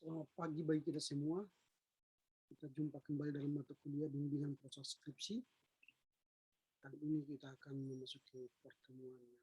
Selamat pagi bagi kita semua. Kita jumpa kembali dalam mata kuliah bimbingan proses skripsi. Kali ini kita akan memasuki pertemuan yang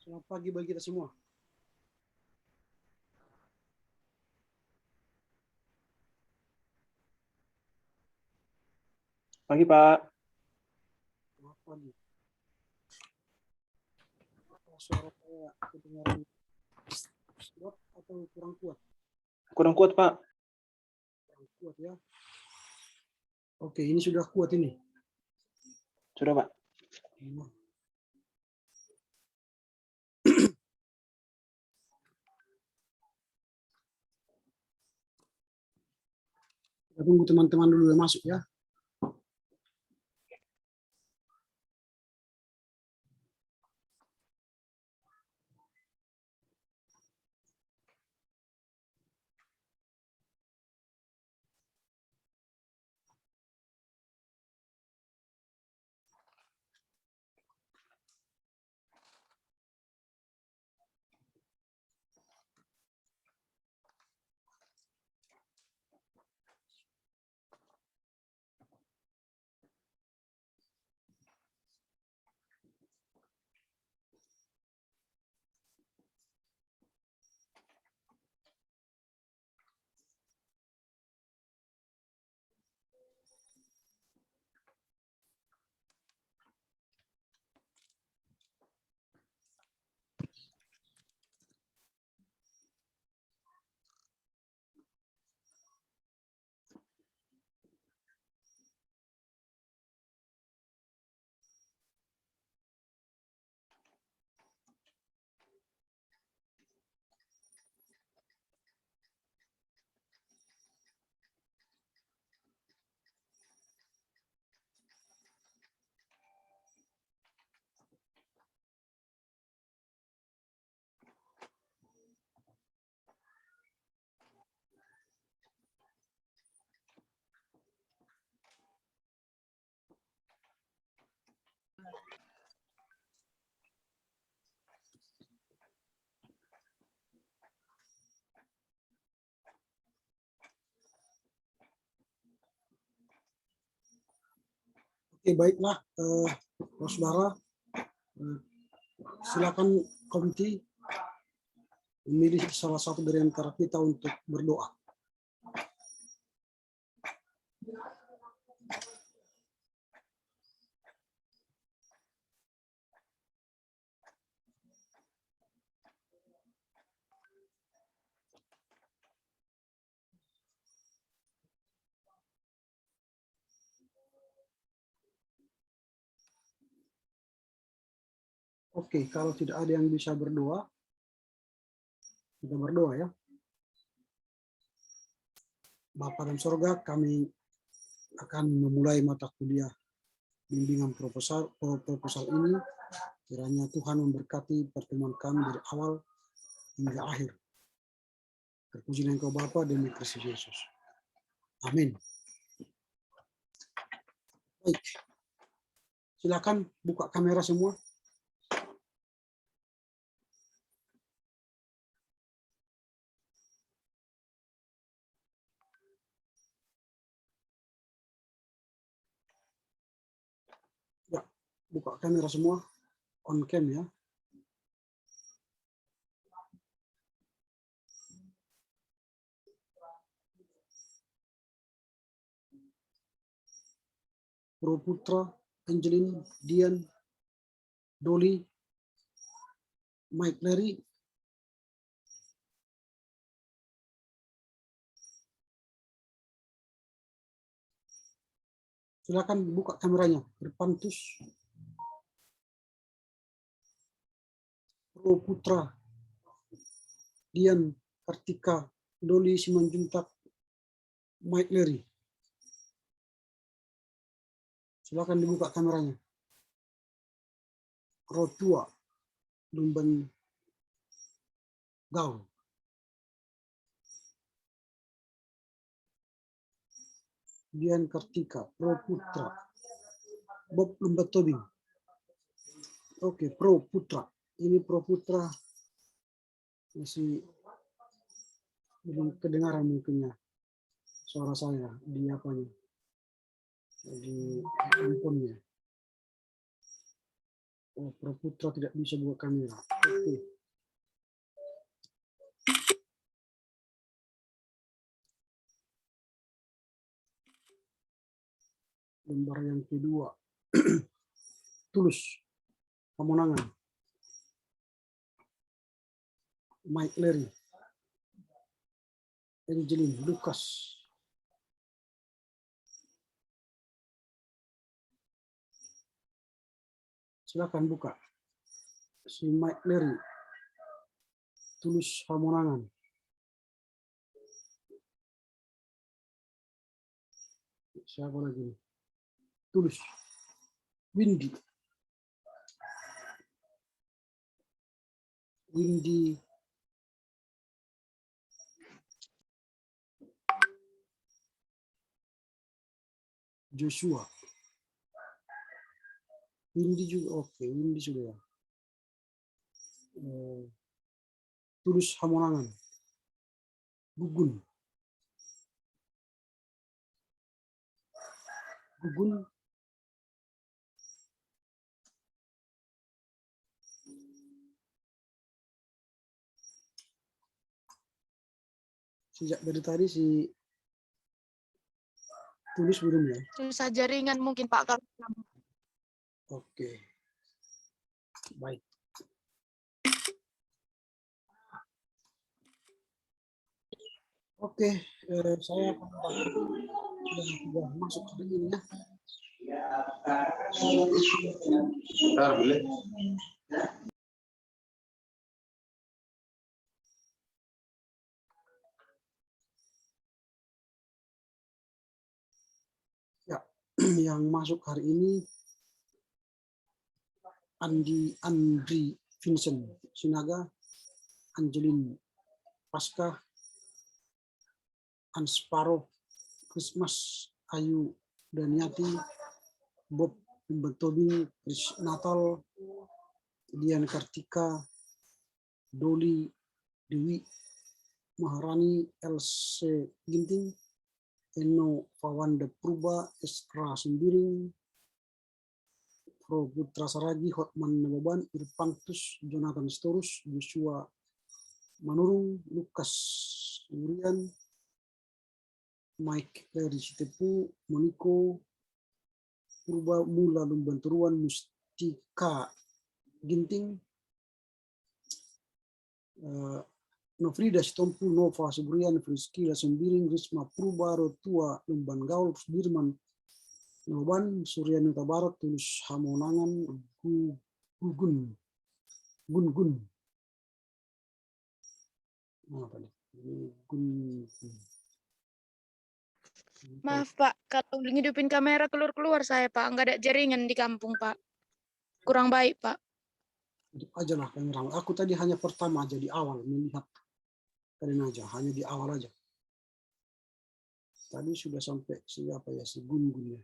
selamat pagi bagi kita semua. Pagi, Pak. Selamat pagi. Suara saya kedengaran kuat atau kurang kuat? Kurang kuat, Pak. Kurang kuat ya. Oke, ini sudah kuat ini. Sudah, Pak. Kita tunggu teman-teman dulu yang masuk ya. Oke, baiklah, saudara. Silakan komite memilih salah satu dari antara kita untuk berdoa. Oke, kalau tidak ada yang bisa berdoa, kita berdoa ya. Bapa dalam sorga, kami akan memulai mata kuliah bimbingan proposal ini. Kiranya Tuhan memberkati pertemuan kami dari awal hingga akhir. Terpuji Engkau Bapa demi Kristus Yesus. Amin. Baik. Silakan buka kamera semua. Ya, buka kamera semua. On cam ya. Pro Putra, Angelin, Dian, Dolly, Mike Larry, Silakan buka kameranya. Irpantus, Pro Putra, Dian Kartika, Doli Simanjuntak, Mike Lery. Silakan dibuka kameranya. Rotua, Lumban Gaul. Dian Kartika, Pro Putra, Bob Lumban Tobing. Oke, Pro Putra. Ini Pro Putra masih belum kedengaran mungkinnya suara saya di apanya, di handphonenya. Oh, Pro Putra tidak bisa buka kamera. Oke. Lembar yang kedua. Tulus Pamonangan, Mike Lery, Angelin Lucas. Silakan buka. Si Mike Lery, Tulus Pamonangan. Siapa lagi? Tulus. Windy Joshua. Windy juga, oke, Windy sudah ya. Tulus Hamonangan. Gugun. Sejak dari tadi si Tulus belum ya? Susah jaringan mungkin Pak. Oke. Baik. Oke, saya akan yang sudah masuk hari ini ya. Boleh. Ya, yang masuk hari ini Andri Vincent Sinaga, Angelin Pasca, Ansparo, Christmas Ayu Daniati, Bob Tobing, Chris Natal, Dian Kartika, Doli Dewi, Maharani LC Ginting, Eno Fawanda Purba, Esra Sembiring, Pro Putra Saragi, Hotman Nababan, Irpantus, Jonathan Storus, Joshua Manurung, Lukas Urian, Mike Lery Sitepu, Moniko Purba Mula Lumbanturuan, Mustika Ginting, Nofrida Sitompu, Nova Subrian, Friskila Sembiring, Risma Purba, Rotua Lumban Gaul, Sudirman Noban, Suryanuta Barat, Tulus Hamonangan, Gun. Apa nih? Gun. Maaf Pak, kalau ngidupin kamera keluar saya Pak, nggak ada jaringan di kampung Pak. Kurang baik Pak. Hidup aja lah kamera. Aku tadi hanya pertama aja di awal melihat kalian aja, hanya di awal aja. Tadi sudah sampai siapa ya, si Gun ya.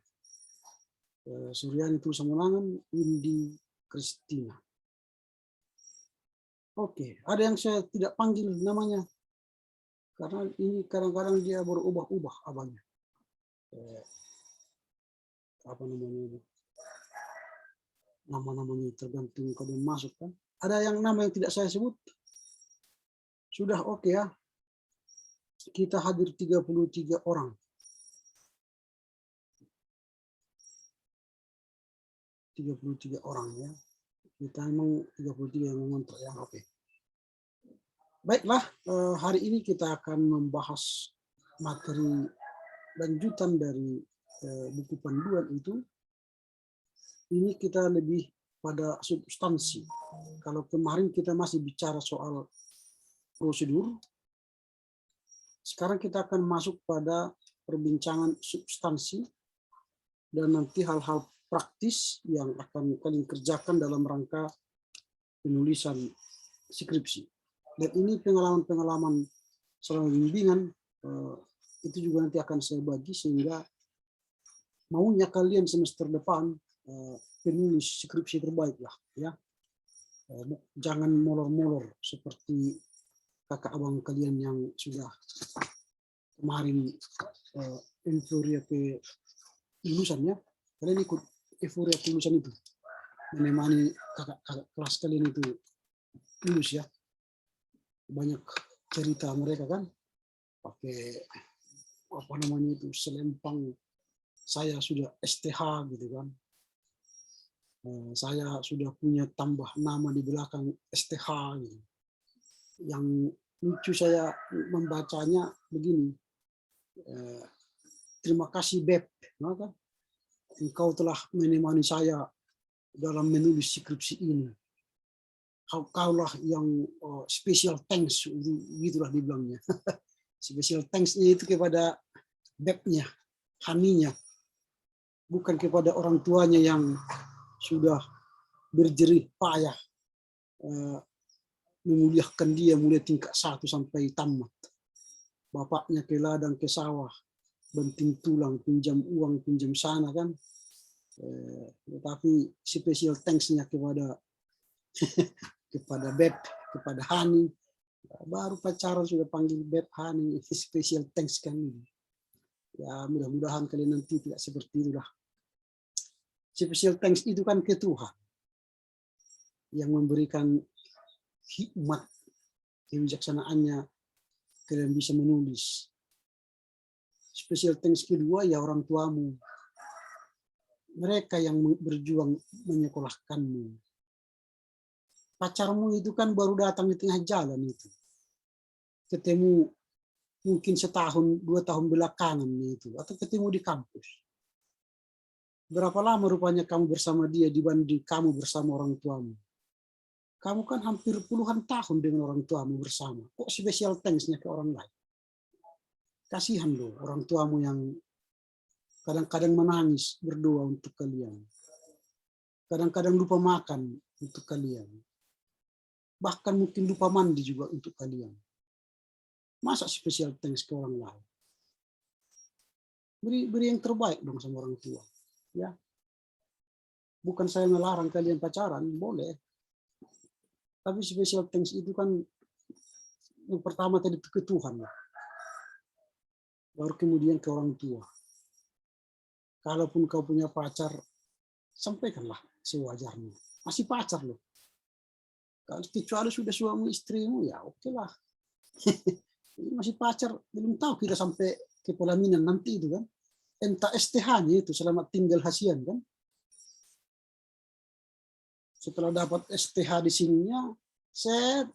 Suryani Tulus Hamonangan, Windy Christina. Oke, ada yang saya tidak panggil namanya karena ini kadang-kadang dia berubah-ubah abangnya. Apa namanya? Nama-namanya tergantung kalau masuk kan. Ada yang nama yang tidak saya sebut? Sudah oke ya. Kita hadir 33 orang. 33 orang ya. Kita memang 33 yang mengontrol ya. Oke. Baiklah, hari ini kita akan membahas materi lanjutan dari buku panduan itu, ini kita lebih pada substansi. Kalau kemarin kita masih bicara soal prosedur, sekarang kita akan masuk pada perbincangan substansi dan nanti hal-hal praktis yang akan kalian kerjakan dalam rangka penulisan skripsi. Dan ini pengalaman-pengalaman selama bimbingan itu juga nanti akan saya bagi sehingga maunya kalian semester depan penulis skripsi terbaik lah ya. Jangan molor-molor seperti kakak abang kalian yang sudah kemarin euforia ke lulusan ya. Kalian ikut euforia kelulusan itu, menemani kakak-kakak kelas kalian itu lulus ya. Banyak cerita mereka kan pakai apa namanya itu selempang, saya sudah STH gitu kan, saya sudah punya tambah nama di belakang STH gitu. Yang lucu saya membacanya begini, terima kasih Beb, maka engkau telah menemani saya dalam menulis skripsi ini. Kaulah yang special thanks, gitulah dibilangnya. Special thanks-nya itu kepada Beb-nya, Haninya, bukan kepada orang tuanya yang sudah berjerih payah memuliakan dia mulai tingkat 1 sampai tamat. Bapaknya ke ladang ke sawah, banting tulang, pinjam uang, pinjam sana kan. Tetapi special thanks-nya kepada kepada Beb, kepada Hani. Baru pacaran sudah panggil Beb, Hani, special thanks kan. Ya mudah-mudahan kalian nanti tidak seperti itulah. Special thanks itu kan ke Tuhan yang memberikan hikmat, kebijaksanaannya kalian bisa menulis. Special thanks kedua ya orang tuamu. Mereka yang berjuang menyekolahkanmu. Pacarmu itu kan baru datang di tengah jalan itu. Ketemu mungkin 1-2 tahun belakangan itu, atau ketemu di kampus. Berapa lama rupanya kamu bersama dia dibanding kamu bersama orang tuamu? Kamu kan hampir puluhan tahun dengan orang tuamu bersama. Kok special thanks-nya ke orang lain? Kasihan loh orang tuamu yang kadang-kadang menangis berdoa untuk kalian. Kadang-kadang lupa makan untuk kalian. Bahkan mungkin lupa mandi juga untuk kalian. Masa special thanks ke orang lain? Beri yang terbaik dong sama orang tua. Ya. Bukan saya melarang kalian pacaran, boleh. Tapi special thanks itu kan yang pertama tadi ke Tuhan. Baru kemudian ke orang tua. Kalaupun kau punya pacar, sampaikanlah sewajarnya. Masih pacar loh. Kecuali sudah suami istrimu, ya oke lah. Masih pacar, belum tahu kita sampai ke pelaminan nanti itu kan. Entah STH-nya itu, selamat tinggal hasian kan. Setelah dapat STH di sininya, set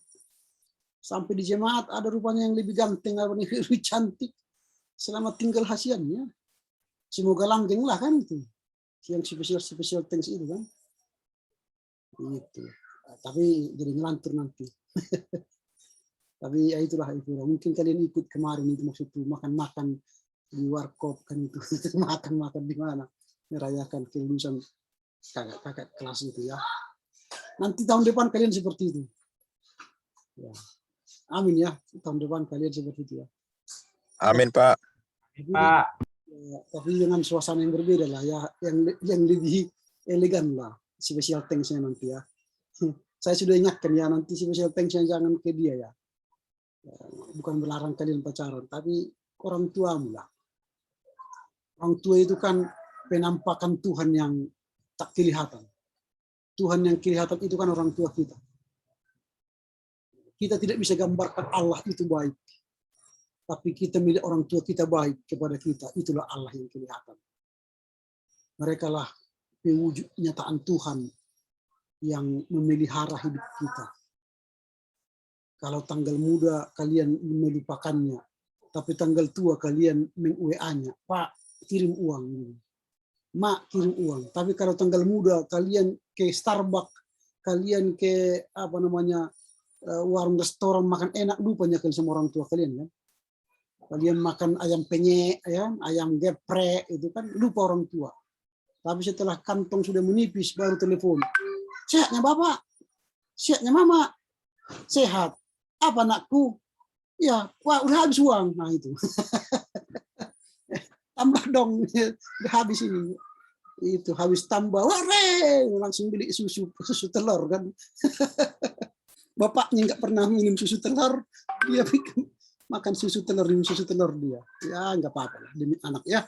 sampai di jemaat ada rupanya yang lebih ganteng, lebih cantik. Selamat tinggal hasiannya. Semoga langgeng lah kan itu. Yang special thanks itu kan. Gitu. Tapi jadi ngelantur nanti. Tapi ya itulah itu. Mungkin kalian ikut kemarin itu maksudnya makan-makan di warkop kan itu. Makan-makan di mana. Merayakan kelulusan kakak kelas itu ya. Nanti tahun depan kalian seperti itu. Ya. Amin ya. Tahun depan kalian seperti itu ya. Amin Pak. Pak. Ya, tapi dengan suasana yang berbeda lah ya. Yang lebih elegan lah. Special thanks-nya nanti ya. Saya sudah ingatkan ya nanti special thanks-nya jangan ke dia ya. Bukan melarang kalian pacaran, tapi orang tuamu lah. Orang tua itu kan penampakan Tuhan yang tak kelihatan. Tuhan yang kelihatan itu kan orang tua kita. Kita tidak bisa gambarkan Allah itu baik. Tapi kita milik orang tua kita baik kepada kita. Itulah Allah yang kelihatan. Mereka lah pewujud nyataan Tuhan yang memelihara hidup kita. Kalau tanggal muda kalian melupakannya, tapi tanggal tua kalian meng-WA-nya, Pak, kirim uang. Mak kirim uang. Tapi kalau tanggal muda kalian ke Starbucks, kalian ke apa namanya warung restoran makan enak, lupanya kalian sama orang tua kalian kan. Kalian makan ayam penyet, ya, ayam geprek itu kan lupa orang tua. Tapi setelah kantong sudah menipis baru telepon. Sehatnya bapak? Sehatnya mama? Sehat. Apa anakku? Ya, wah udah habis uang. Nah itu. Tambah dong, udah habis ini. Itu habis tambah, ware, langsung beli susu telur kan. Bapaknya nggak pernah minum susu telur, dia bikin makan susu telur, minum susu telur dia. Ya nggak apa-apa lah, demi anak ya.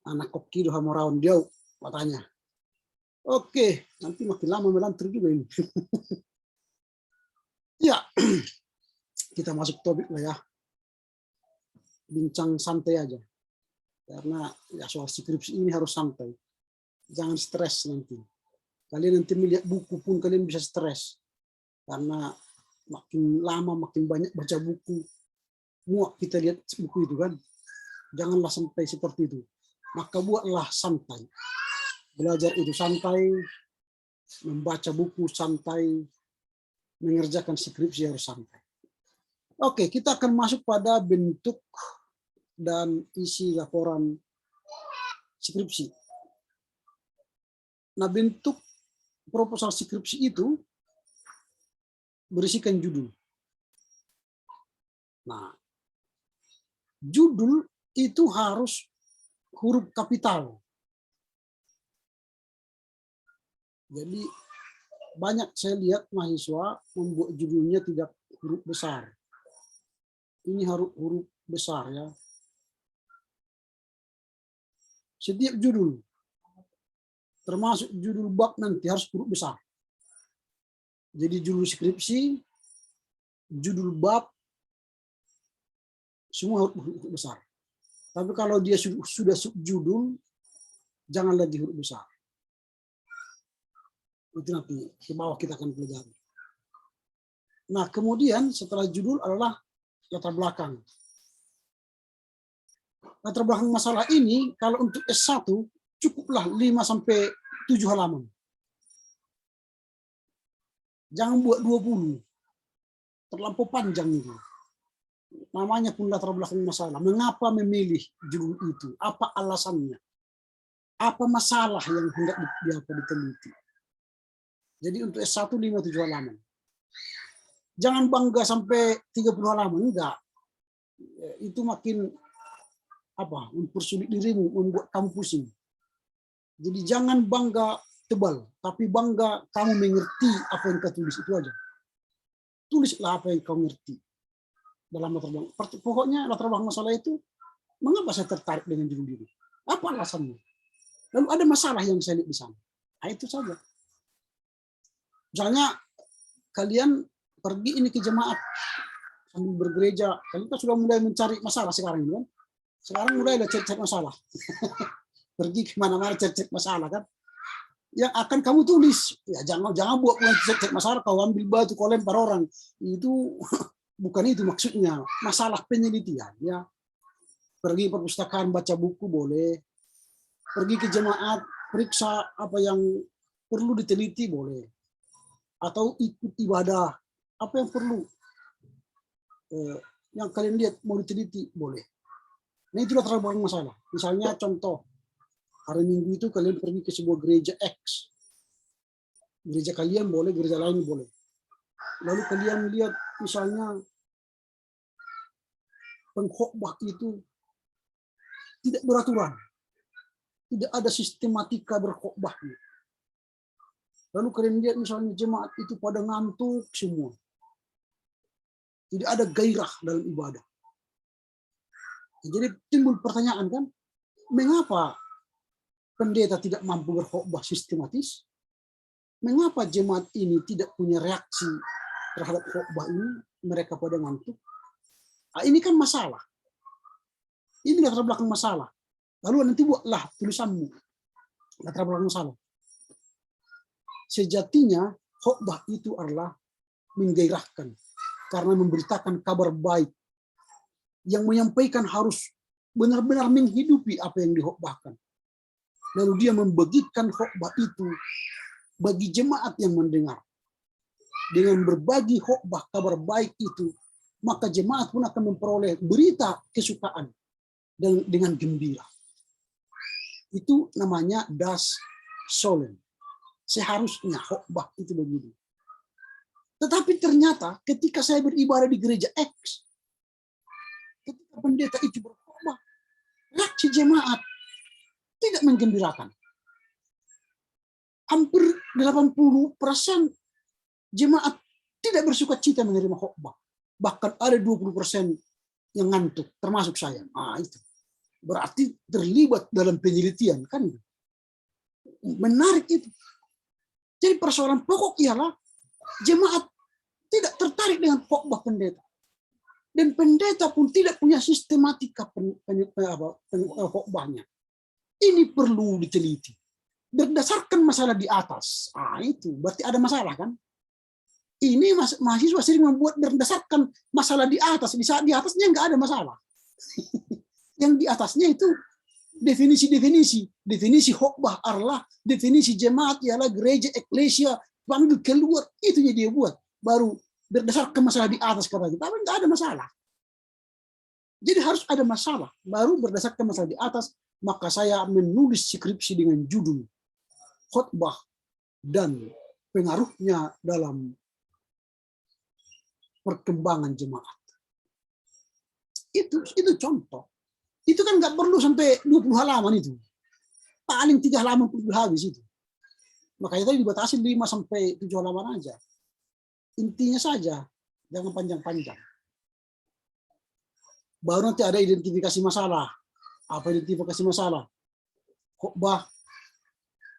Anak koki doha moraun dia katanya. Oke, nanti makin lama melantri juga ini. Ya, kita masuk topik lah ya. Bincang santai aja. Karena ya soal skripsi ini harus santai. Jangan stres nanti. Kalian nanti melihat buku pun kalian bisa stres. Karena makin lama makin banyak baca buku. Muak kita lihat buku itu kan. Janganlah sampai seperti itu. Maka buatlah santai. Belajar itu santai, membaca buku santai, mengerjakan skripsi harus santai. Oke, kita akan masuk pada bentuk dan isi laporan skripsi. Nah, bentuk proposal skripsi itu berisikan judul. Nah, judul itu harus huruf kapital. Jadi banyak saya lihat mahasiswa membuat judulnya tidak huruf besar. Ini harus huruf besar ya. Setiap judul, termasuk judul bab nanti harus huruf besar. Jadi judul skripsi, judul bab, semua huruf besar. Tapi kalau dia sudah subjudul, jangan lagi huruf besar. Itu nanti ke bawah kita akan pelajari. Nah, kemudian setelah judul adalah latar belakang. Latar belakang masalah ini kalau untuk S1 cukuplah 5-7 halaman. Jangan buat 20. Terlampau panjang itu. Namanya pun latar belakang masalah. Mengapa memilih judul itu? Apa alasannya? Apa masalah yang hendak diteliti? Jadi untuk S1 5-7 halaman. Jangan bangga sampai 30 halaman, enggak. Itu makin mempersulit dirimu, membuat kamu pusing. Jadi jangan bangga tebal, tapi bangga kamu mengerti apa yang kau tulis, itu aja. Tulislah apa yang kau ngerti dalam latar belakang. Pokoknya latar belakang masalah itu, mengapa saya tertarik dengan judul ini? Apa alasannya? Lalu ada masalah yang saya lihat di sana. Nah, itu saja. Misalnya kalian pergi ini ke jemaat sambil bergereja, kalian kan sudah mulai mencari masalah sekarang kan? Sekarang mulai cari masalah. Pergi kemana-mana cari masalah kan? Yang akan kamu tulis, ya jangan buat cari masalah, kau ambil batu kau lempar orang. Itu bukan itu maksudnya. Masalah penelitian ya. Pergi perpustakaan baca buku boleh. Pergi ke jemaat periksa apa yang perlu diteliti boleh. Atau ikut ibadah, apa yang perlu yang kalian lihat mau diteliti boleh. Nah itulah latar belakang masalah. Misalnya contoh, hari Minggu itu kalian pergi ke sebuah gereja X. Gereja kalian boleh, gereja lain boleh. Lalu kalian lihat misalnya pengkhotbah itu tidak beraturan. Tidak ada sistematika berkhotbahnya. Lalu kalian lihat misalnya jemaat itu pada ngantuk semua. Tidak ada gairah dalam ibadah. Jadi timbul pertanyaan kan, mengapa pendeta tidak mampu berkhotbah sistematis? Mengapa jemaat ini tidak punya reaksi terhadap khotbah ini? Mereka pada ngantuk. Nah, ini kan masalah. Ini latar belakang masalah. Lalu nanti buatlah tulisanmu. Latar belakang masalah. Sejatinya khotbah itu adalah menggairahkan karena memberitakan kabar baik. Yang menyampaikan harus benar-benar menghidupi apa yang dikhotbahkan. Lalu dia membagikan khotbah itu bagi jemaat yang mendengar. Dengan berbagi khotbah kabar baik itu, maka jemaat pun akan memperoleh berita kesukaan dan dengan gembira. Itu namanya das Solen. Seharusnya khotbah itu begitu. Tetapi ternyata ketika saya beribadah di gereja X, ketika pendeta itu berkhotbah, reaksi jemaat tidak menggembirakan. Hampir 80% jemaat tidak bersuka cita menerima khotbah. Bahkan ada 20% yang ngantuk, termasuk saya. Itu berarti terlibat dalam penelitian, kan? Menarik itu. Jadi persoalan pokok ialah jemaat tidak tertarik dengan khotbah pendeta. Dan pendeta pun tidak punya sistematika khotbahnya. Ini perlu diteliti. Berdasarkan masalah di atas. Itu berarti ada masalah, kan? Ini mahasiswa sering membuat berdasarkan masalah di atas. Di saat di atasnya nggak ada masalah. Yang di atasnya itu definisi-definisi. Definisi khotbah adalah definisi jemaat ialah gereja, eklesia, panggil keluar. Itunya dia buat. Baru berdasarkan masalah di atas kata kita. Tapi nggak ada masalah. Jadi harus ada masalah. Baru berdasarkan masalah di atas, maka saya menulis skripsi dengan judul khotbah dan pengaruhnya dalam perkembangan jemaat. Itu contoh. Itu kan nggak perlu sampai 20 halaman itu. Paling 3 halaman pun habis itu. Makanya tadi dibatasi 5 sampai 7 halaman aja. Intinya saja, jangan panjang-panjang. Baru nanti ada identifikasi masalah. Apa identifikasi masalah? Khotbah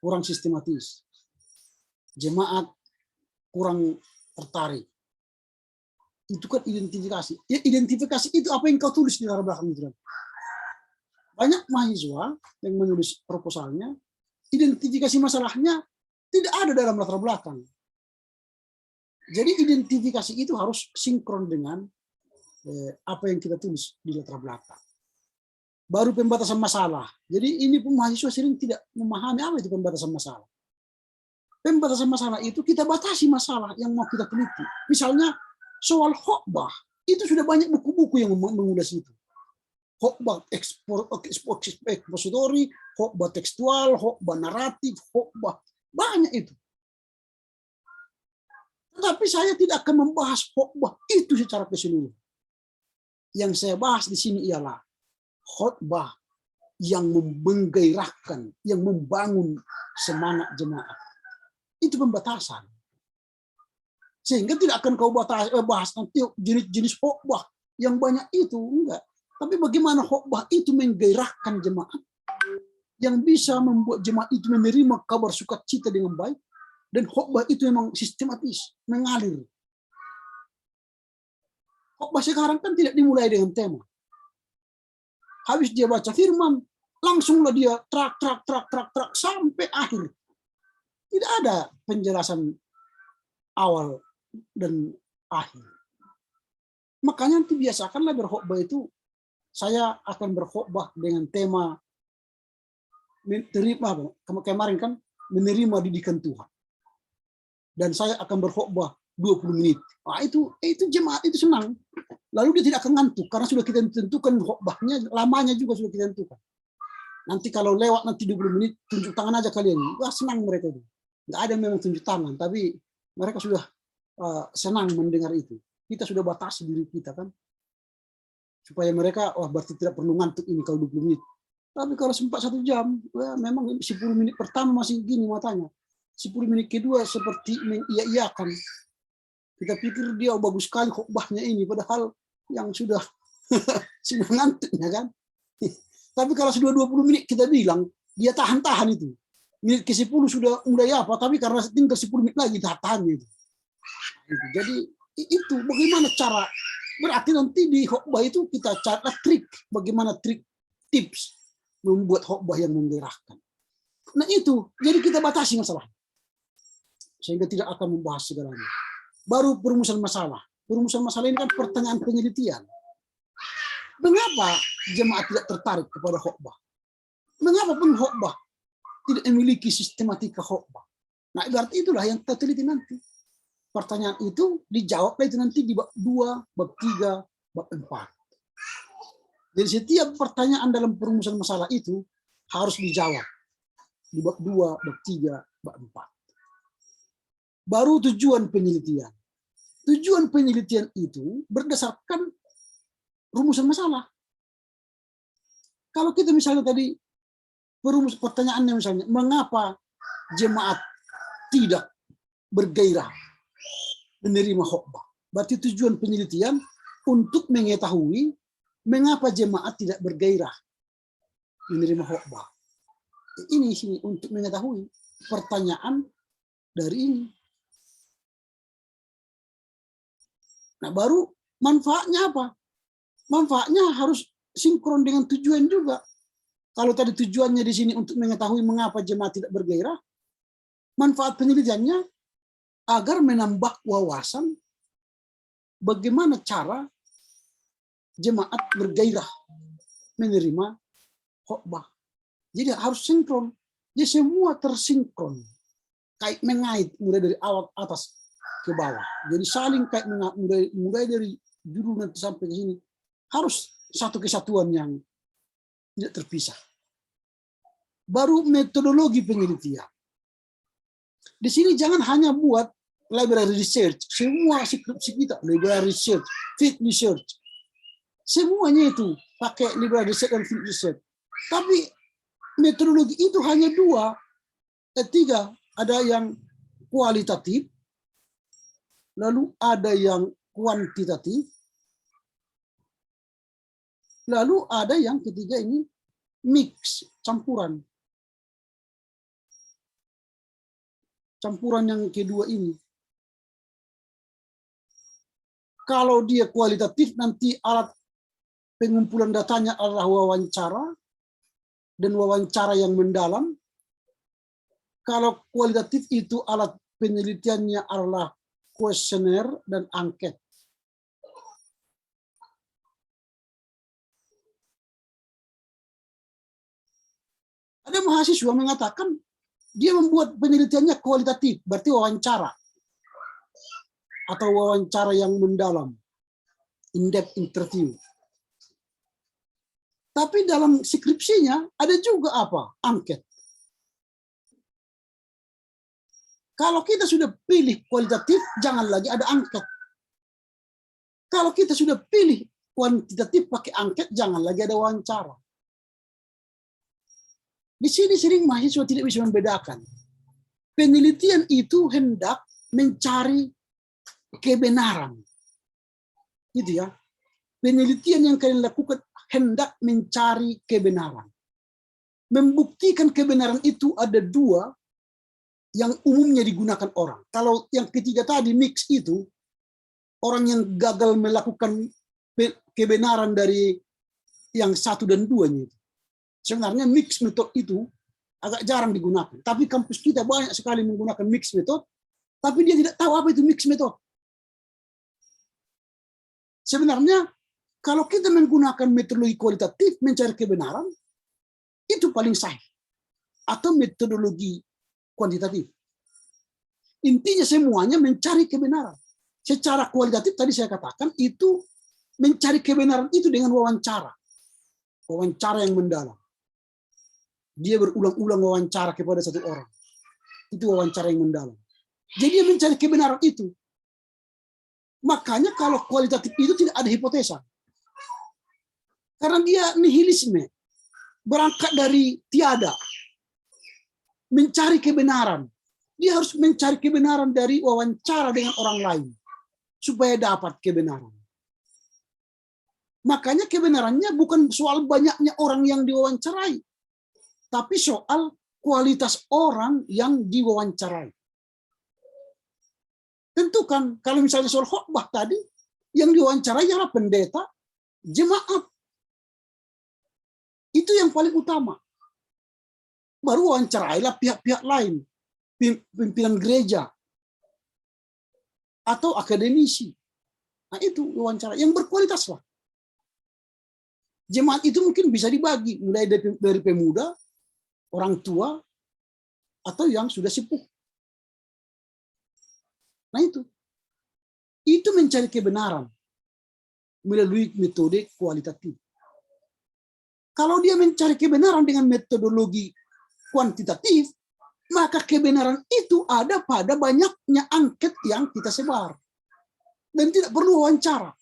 kurang sistematis. Jemaat kurang tertarik. Itu kan identifikasi. Ya, identifikasi itu apa yang kau tulis di latar belakang itu. Banyak mahasiswa yang menulis proposalnya, identifikasi masalahnya tidak ada dalam latar belakang. Jadi identifikasi itu harus sinkron dengan apa yang kita tulis di latar belakang. Baru pembatasan masalah. Jadi ini pun mahasiswa sering tidak memahami apa itu pembatasan masalah. Pembatasan masalah itu kita batasi masalah yang mau kita teliti. Misalnya soal khotbah, itu sudah banyak buku-buku yang mengulas itu. Khotbah ekspositori, khotbah tekstual, khotbah naratif, khotbah banyak itu. Tetapi saya tidak akan membahas khotbah itu secara keseluruhan. Yang saya bahas di sini ialah khotbah yang menggairahkan, yang membangun semangat jemaat. Itu pembatasan. Sehingga tidak akan kau bahas nanti jenis-jenis khotbah yang banyak itu, enggak. Tapi bagaimana khotbah itu menggairahkan jemaat, yang bisa membuat jemaat itu menerima kabar sukacita dengan baik, dan khotbah itu memang sistematis, mengalir. Khotbah sekarang kan tidak dimulai dengan tema. Habis dia baca firman, langsunglah dia trak sampai akhir. Tidak ada penjelasan awal dan akhir. Makanya nanti biasakanlah berkhotbah itu, saya akan berkhotbah dengan tema kemarin kan menerima didikan Tuhan. Dan saya akan berkhotbah 20 menit. Itu jemaat itu senang. Lalu dia tidak akan ngantuk karena sudah kita tentukan khotbahnya, lamanya juga sudah kita tentukan. Nanti kalau lewat nanti 20 menit tunjuk tangan aja kalian. Wah, senang mereka itu. Nggak ada memang tunjuk tangan, tapi mereka sudah senang mendengar itu. Kita sudah batasi diri kita kan. Supaya mereka, berarti tidak perlu ngantuk ini kalau 20 menit. Tapi kalau sempat 1 jam, memang 10 menit pertama masih gini matanya. 10 menit kedua seperti mengiya-iyakan. Kita pikir dia bagus sekali khotbahnya ini, padahal yang sudah sudah ngantuknya kan. Tapi kalau sudah 20 menit kita bilang, dia tahan-tahan itu. Menit ke 10 sudah mulai apa, tapi karena tinggal 10 menit lagi tahan itu. Jadi itu bagaimana cara, berarti nanti di khotbah itu kita cari trik, bagaimana tips membuat khotbah yang menggerakkan. Nah itu, jadi kita batasi masalah. Sehingga tidak akan membahas segalanya. Baru perumusan masalah. Perumusan masalah ini kan pertanyaan penelitian. Mengapa jemaat tidak tertarik kepada khotbah? Mengapa pengkhotbah tidak memiliki sistematika khotbah? Nah, berarti itulah yang kita teliti nanti. Pertanyaan itu dijawab itu nanti di bab 2, bab 3, bab 4. Jadi setiap pertanyaan dalam perumusan masalah itu harus dijawab di bab 2, bab 3, bab 4. Baru tujuan penelitian. Tujuan penelitian itu berdasarkan rumusan masalah. Kalau kita misalnya tadi pertanyaannya misalnya, mengapa jemaat tidak bergairah menerima khotbah? Berarti tujuan penelitian untuk mengetahui mengapa jemaat tidak bergairah menerima khotbah. Ini sini untuk mengetahui pertanyaan dari ini. Nah, baru manfaatnya apa? Manfaatnya harus sinkron dengan tujuan juga. Kalau tadi tujuannya di sini untuk mengetahui mengapa jemaat tidak bergairah, manfaat penelitiannya agar menambah wawasan bagaimana cara jemaat bergairah menerima khotbah. Jadi harus sinkron. Jadi semua tersinkron. Kait mengait mulai dari awal atas ke bawah. Jadi saling kait mengait mulai dari judul nanti sampai ke sini. Harus satu kesatuan yang tidak terpisah. Baru metodologi penelitian. Di sini jangan hanya buat library research. Semua skripsi kita, library research, field research. Semuanya itu pakai library research dan field research. Tapi metodologi itu hanya 2, 3. Ada yang kualitatif, lalu ada yang kuantitatif, lalu ada yang ketiga ini mix, campuran. Campuran yang kedua ini. Kalau dia kualitatif, nanti alat pengumpulan datanya adalah wawancara dan wawancara yang mendalam. Kalau kualitatif itu alat penelitiannya adalah kuesioner dan angket. Ada mahasiswa mengatakan dia membuat penelitiannya kualitatif, berarti wawancara atau wawancara yang mendalam, in-depth interview. Tapi dalam skripsinya ada juga apa? Angket. Kalau kita sudah pilih kualitatif, jangan lagi ada angket. Kalau kita sudah pilih kuantitatif pakai angket, jangan lagi ada wawancara. Di sini sering mahasiswa tidak bisa membedakan. Penelitian itu hendak mencari kebenaran. Gitu ya. Penelitian yang kalian lakukan hendak mencari kebenaran. Membuktikan kebenaran itu ada 2 yang umumnya digunakan orang. Kalau yang ketiga tadi mix itu, orang yang gagal melakukan kebenaran dari yang 1 dan 2-nya itu. Sebenarnya mix method itu agak jarang digunakan. Tapi kampus kita banyak sekali menggunakan mix method, tapi dia tidak tahu apa itu mix method. Sebenarnya kalau kita menggunakan metodologi kualitatif mencari kebenaran, itu paling sahih. Atau metodologi kuantitatif. Intinya semuanya mencari kebenaran. Secara kualitatif tadi saya katakan itu mencari kebenaran itu dengan wawancara. Wawancara yang mendalam. Dia berulang-ulang wawancara kepada satu orang. Itu wawancara yang mendalam. Jadi dia mencari kebenaran itu. Makanya kalau kualitatif itu tidak ada hipotesa. Karena dia nihilisme. Berangkat dari tiada. Mencari kebenaran. Dia harus mencari kebenaran dari wawancara dengan orang lain. Supaya dapat kebenaran. Makanya kebenarannya bukan soal banyaknya orang yang diwawancarai. Tapi soal kualitas orang yang diwawancarai. Tentukan kalau misalnya soal khotbah tadi, yang diwawancarai adalah pendeta, jemaat. Itu yang paling utama. Baru wawancarailah pihak-pihak lain, pimpinan gereja, atau akademisi. Nah itu wawancara yang berkualitas lah. Jemaat itu mungkin bisa dibagi mulai dari pemuda, orang tua, atau yang sudah sepuh. Nah itu mencari kebenaran melalui metode kualitatif. Kalau dia mencari kebenaran dengan metodologi kuantitatif, maka kebenaran itu ada pada banyaknya angket yang kita sebar. Dan tidak perlu wawancara.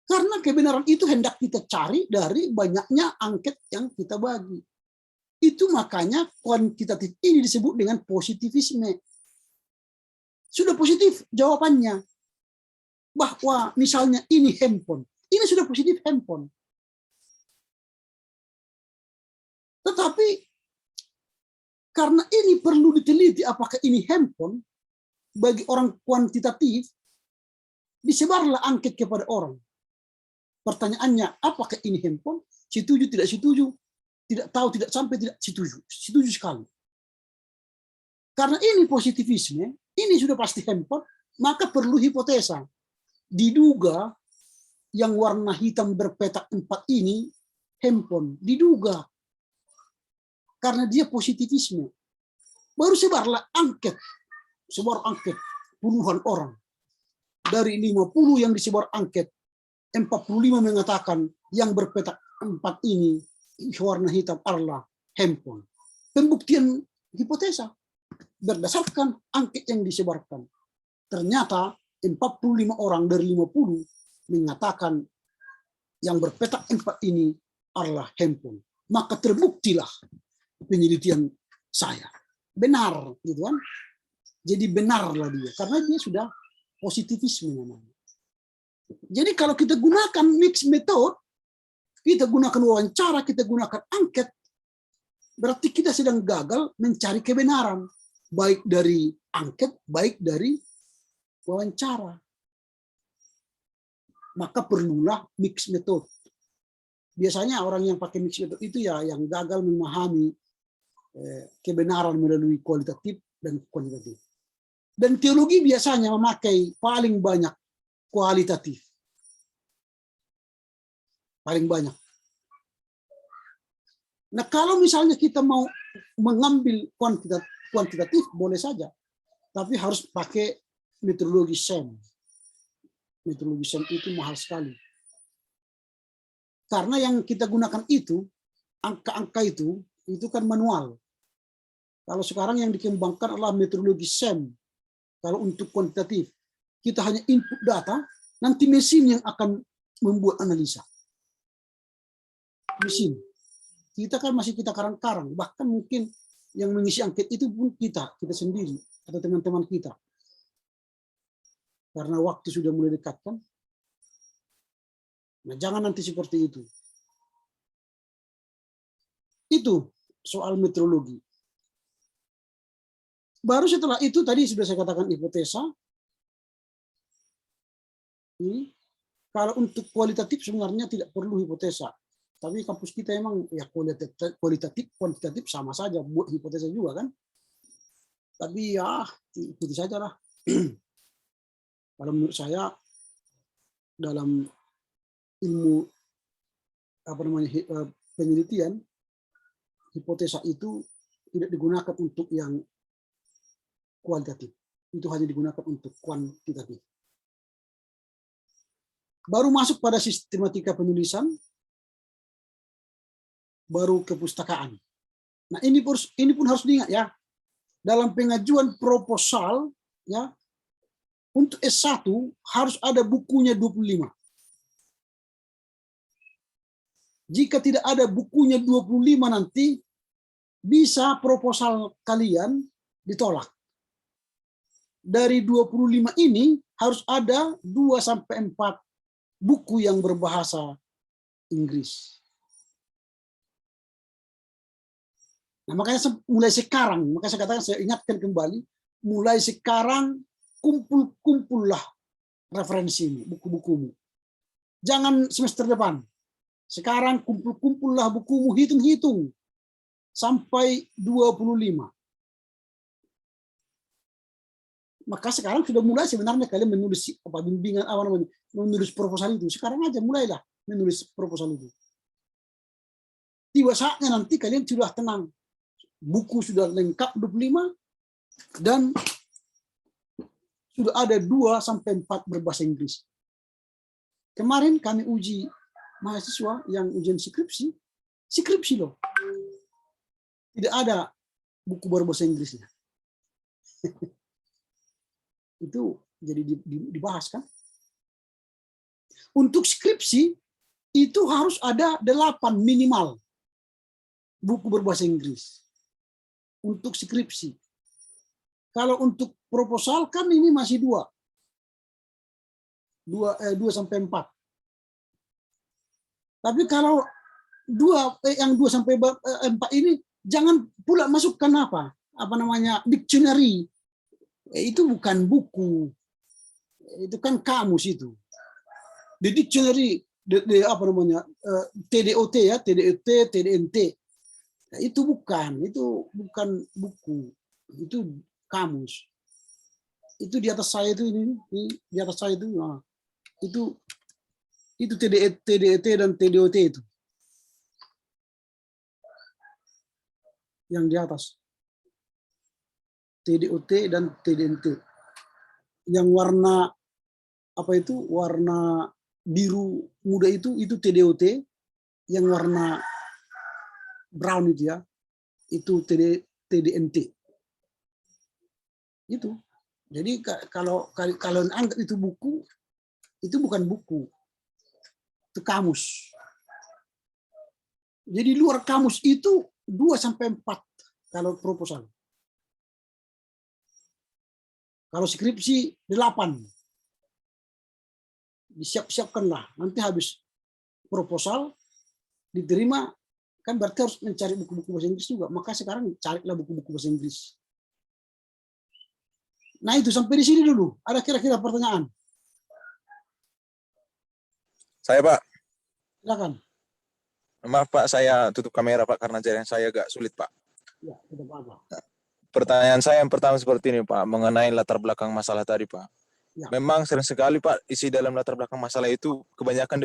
Karena kebenaran itu hendak kita cari dari banyaknya angket yang kita bagi. Itu makanya kuantitatif ini disebut dengan positivisme. Sudah positif jawabannya. Bahwa misalnya ini handphone. Ini sudah positif handphone. Tetapi karena ini perlu diteliti apakah ini handphone, bagi orang kuantitatif, disebarlah angket kepada orang. Pertanyaannya, apakah ini handphone? Setuju, tidak setuju? Tidak tahu, tidak sampai, tidak setuju. Setuju sekali. Karena ini positivisme, ini sudah pasti handphone, maka perlu hipotesa. Diduga yang warna hitam berpetak 4 ini handphone. Diduga. Karena dia positivisme. Baru sebarlah angket. Sebar angket. Puluhan orang. Dari 50 yang disebar angket, 45 mengatakan yang berpetak 4 ini warna hitam adalah handphone. Pembuktian hipotesa berdasarkan angket yang disebarkan. Ternyata 45 orang dari 50 mengatakan yang berpetak 4 ini adalah handphone. Maka terbuktilah penelitian saya. Benar, gitu kan? Jadi benarlah dia, karena dia sudah positivisme namanya. Jadi kalau kita gunakan mix method, kita gunakan wawancara, kita gunakan angket, berarti kita sedang gagal mencari kebenaran. Baik dari angket, baik dari wawancara. Maka perlulah mix method. Biasanya orang yang pakai mix method itu ya yang gagal memahami kebenaran melalui kualitatif dan kuantitatif. Dan teologi biasanya memakai paling banyak kualitatif. Paling banyak. Nah, kalau misalnya kita mau mengambil kuantitatif boleh saja. Tapi harus pakai metodologi SEM. Metodologi SEM itu mahal sekali. Karena yang kita gunakan itu, angka-angka itu kan manual. Kalau sekarang yang dikembangkan adalah metodologi SEM. Kalau untuk kuantitatif, kita hanya input data, nanti mesin yang akan membuat analisa. Mesin. Kita kan masih kita karang-karang. Bahkan mungkin yang mengisi angket itu pun kita sendiri atau teman-teman kita. Karena waktu sudah mulai dekat kan. Nah, jangan nanti seperti itu. Itu soal metodologi. Baru setelah itu tadi sudah saya katakan hipotesa. Kalau untuk kualitatif sebenarnya tidak perlu hipotesa. Tapi kampus kita emang ya kualitatif, kuantitatif sama saja buat hipotesa juga kan. Tapi ya ikuti saja lah. Kalau menurut saya dalam ilmu penelitian, hipotesa itu tidak digunakan untuk yang kualitatif. Itu hanya digunakan untuk kuantitatif. Baru masuk pada sistematika penulisan, baru kepustakaan. Nah, ini pun harus diingat ya. Dalam pengajuan proposal ya, untuk S1 harus ada bukunya 25. Jika tidak ada bukunya 25 nanti bisa proposal kalian ditolak. Dari 25 ini harus ada 2-4 buku yang berbahasa Inggris. Nah, makanya mulai sekarang, makanya saya katakan, saya ingatkan kembali, mulai sekarang kumpullah referensimu, buku-bukumu. Jangan semester depan. Sekarang kumpullah bukumu, hitung-hitung sampai 25. Maka sekarang sudah mulai sebenarnya kalian menulis bimbingan menulis proposal itu. Sekarang aja mulailah. menulis proposal itu. Tiba saatnya nanti kalian sudah tenang. Buku sudah lengkap 25 dan sudah ada 2-4 berbahasa Inggris. Kemarin kami uji mahasiswa yang ujian skripsi loh. Tidak ada buku berbahasa Inggrisnya. Itu jadi dibahas kan. Untuk skripsi itu harus ada 8 minimal buku berbahasa Inggris. Untuk skripsi. Kalau untuk proposal kan ini masih 2-4. Tapi kalau yang 2-4 ini jangan pula masukkan apa namanya dictionary. Itu bukan buku. Itu kan kamus itu. The dictionary apa namanya TDOT ya, TDOT, TDNT. Nah, itu bukan buku. Itu kamus. Itu di atas saya itu ini di atas saya itu. Nah, itu TDET dan TDOT itu. Yang di atas. TDOT dan TDNT. Yang warna apa itu? Warna biru muda itu TDOT. Yang warna brown itu ya. Itu TDNT. Itu. Jadi kalau anggap itu buku, itu bukan buku. Itu kamus. Jadi luar kamus itu 2-4 kalau proposal. Kalau skripsi 8. Disiap-siapkanlah. Nanti habis proposal diterima kan berarti harus mencari buku-buku bahasa Inggris juga. Maka sekarang carilah buku-buku bahasa Inggris. Nah itu sampai di sini dulu. Ada kira-kira pertanyaan? Saya Pak, Silakan. maaf Pak, saya tutup kamera Pak karena jaringan saya agak sulit Pak. Ya, tidak apa-apa. Pertanyaan saya yang pertama seperti ini Pak, mengenai latar belakang masalah tadi Pak. Ya. Memang sering sekali Pak, isi dalam latar belakang masalah itu kebanyakan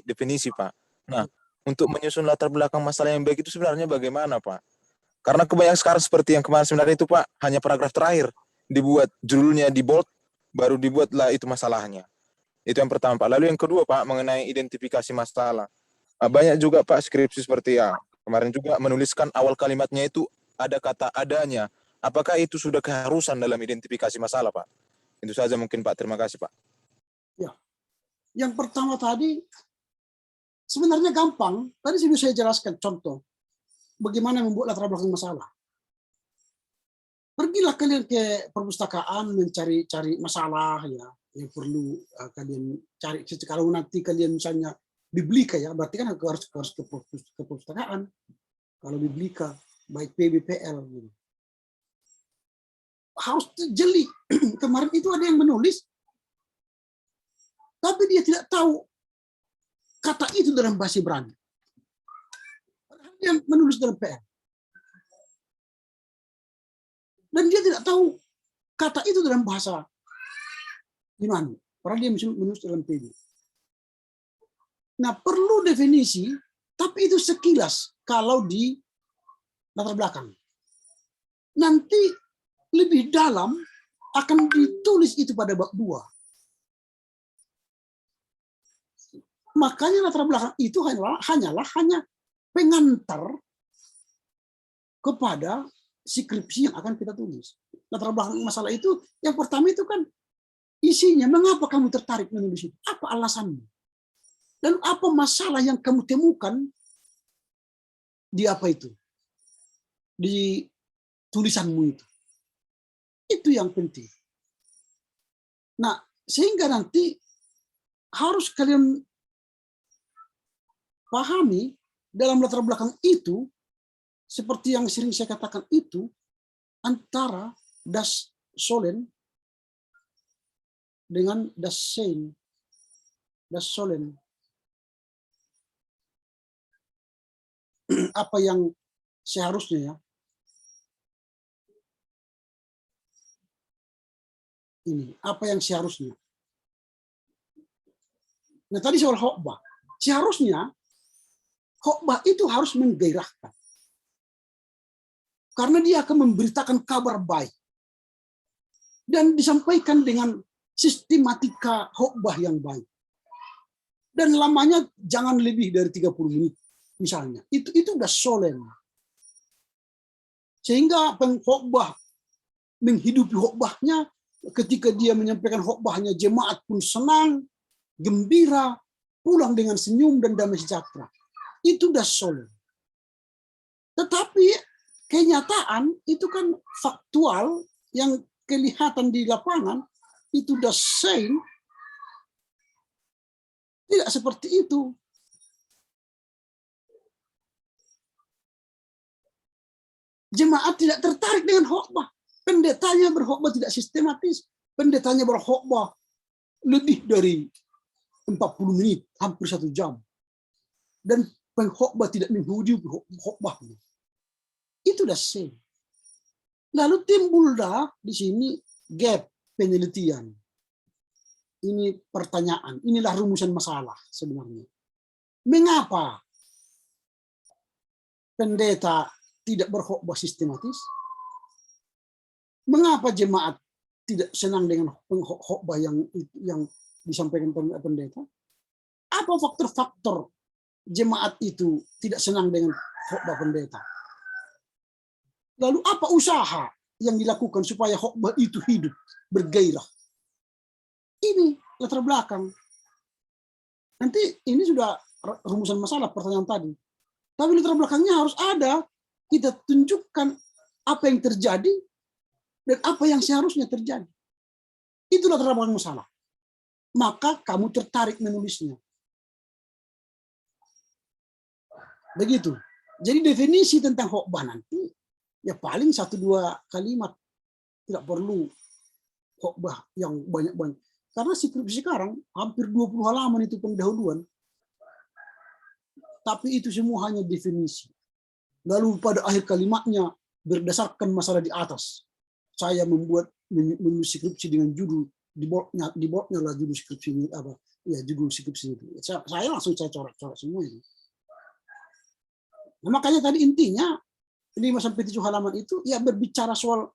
definisi Pak. Nah, untuk menyusun latar belakang masalah yang baik itu sebenarnya bagaimana Pak? Karena kebanyakan sekarang seperti yang kemarin sebenarnya itu Pak, hanya paragraf terakhir dibuat judulnya di bold, baru dibuatlah itu masalahnya. Itu yang pertama Pak. Lalu yang kedua Pak, mengenai identifikasi masalah. Banyak juga Pak skripsi seperti kemarin juga menuliskan awal kalimatnya itu ada kata adanya. Apakah itu sudah keharusan dalam identifikasi masalah Pak? Itu saja mungkin Pak. Terima kasih Pak. Ya. Yang pertama tadi sebenarnya gampang. Tadi sudah saya jelaskan contoh bagaimana membuat latar belakang masalah. Pergilah kalian ke perpustakaan mencari masalah ya yang perlu kalian cari. Kalau nanti kalian misalnya Biblika ya, berarti kan harus ke perpustakaan. Kalau Biblika, baik PBPL. Gitu. Harus jeli. Kemarin itu ada yang menulis, tapi dia tidak tahu kata itu dalam bahasa Ibrani. Dia menulis dalam PR. Dan dia tidak tahu kata itu dalam bahasa Yunani. Padahal dia menulis dalam PB. Nah, perlu definisi, tapi itu sekilas kalau di latar belakang. Nanti lebih dalam akan ditulis itu pada bab 2. Makanya latar belakang itu hanya pengantar kepada skripsi yang akan kita tulis. Latar belakang masalah itu, yang pertama itu kan isinya, mengapa kamu tertarik menulis itu? Apa alasanmu? Dan apa masalah yang kamu temukan di apa itu? Di tulisanmu itu. Itu yang penting. Nah, sehingga nanti harus kalian pahami dalam latar belakang itu, seperti yang sering saya katakan itu, antara das Solen dengan das Sein. Das Solen. Apa yang seharusnya ya. Ini, apa yang seharusnya. Nah, tadi soal khotbah. Seharusnya khotbah itu harus menggairahkan. Karena dia akan memberitakan kabar baik. Dan disampaikan dengan sistematika khotbah yang baik. Dan lamanya jangan lebih dari 30 menit misalnya. Itu udah solemn. Sehingga pengkhotbah menghidupi khotbahnya, ketika dia menyampaikan khotbahnya, jemaat pun senang, gembira, pulang dengan senyum dan damai sejahtera. Itu udah solemn. Tetapi kenyataan itu kan faktual yang kelihatan di lapangan, itu udah sane. Tidak seperti itu. Jemaat tidak tertarik dengan khotbah. Pendetanya berkhotbah tidak sistematis. Pendetanya berkhotbah lebih dari 40 menit, hampir 1 jam. Dan pengkhotbah tidak menghidupi khotbahnya. Itu udah sih. Lalu timbul dah di sini gap penelitian. Ini pertanyaan, inilah rumusan masalah sebenarnya. Mengapa pendeta tidak berkhotbah sistematis? Mengapa jemaat tidak senang dengan khotbah yang disampaikan pendeta? Apa faktor-faktor jemaat itu tidak senang dengan khotbah pendeta? Lalu apa usaha yang dilakukan supaya khotbah itu hidup, bergairah? Ini latar belakang. Nanti ini sudah rumusan masalah pertanyaan tadi. Tapi latar belakangnya harus ada. Kita tunjukkan apa yang terjadi dan apa yang seharusnya terjadi. Itu latar belakang masalah. Maka kamu tertarik menulisnya. Begitu. Jadi definisi tentang khotbah nanti ya paling 1-2 kalimat. Tidak perlu khotbah yang banyak-banyak. Karena skripsi sekarang hampir 20 halaman itu pendahuluan. Tapi itu semua hanya definisi. Lalu pada akhir kalimatnya berdasarkan masalah di atas. Saya menulis skripsi dengan judul di bawahnya lah judul skripsi apa? Ya judul skripsi itu. Saya langsung coret-coret semua itu. Nah, makanya tadi intinya 5-7 halaman itu ya berbicara soal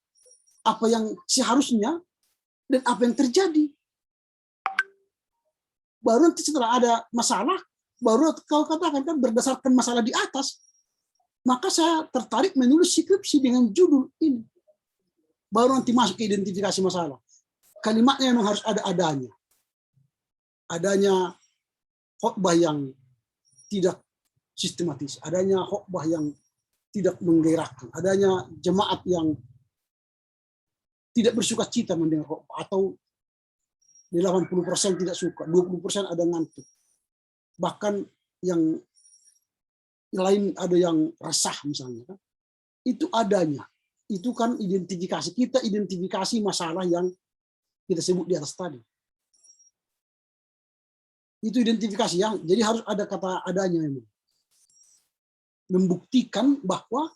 apa yang seharusnya dan apa yang terjadi. Baru nanti setelah ada masalah, baru kau katakan kan berdasarkan masalah di atas, maka saya tertarik menulis skripsi dengan judul ini. Baru nanti masuk ke identifikasi masalah. Kalimatnya memang harus ada adanya. Adanya khotbah yang tidak sistematis, adanya khotbah yang tidak menggairahkan, adanya jemaat yang tidak bersuka cita mendengar khotbah, atau 80% tidak suka, 20% ada ngantuk. Bahkan yang lain ada yang resah misalnya. Itu adanya. Itu kan identifikasi. Kita identifikasi masalah yang kita sebut di atas tadi. Itu identifikasi yang, jadi harus ada kata adanya ini. Membuktikan bahwa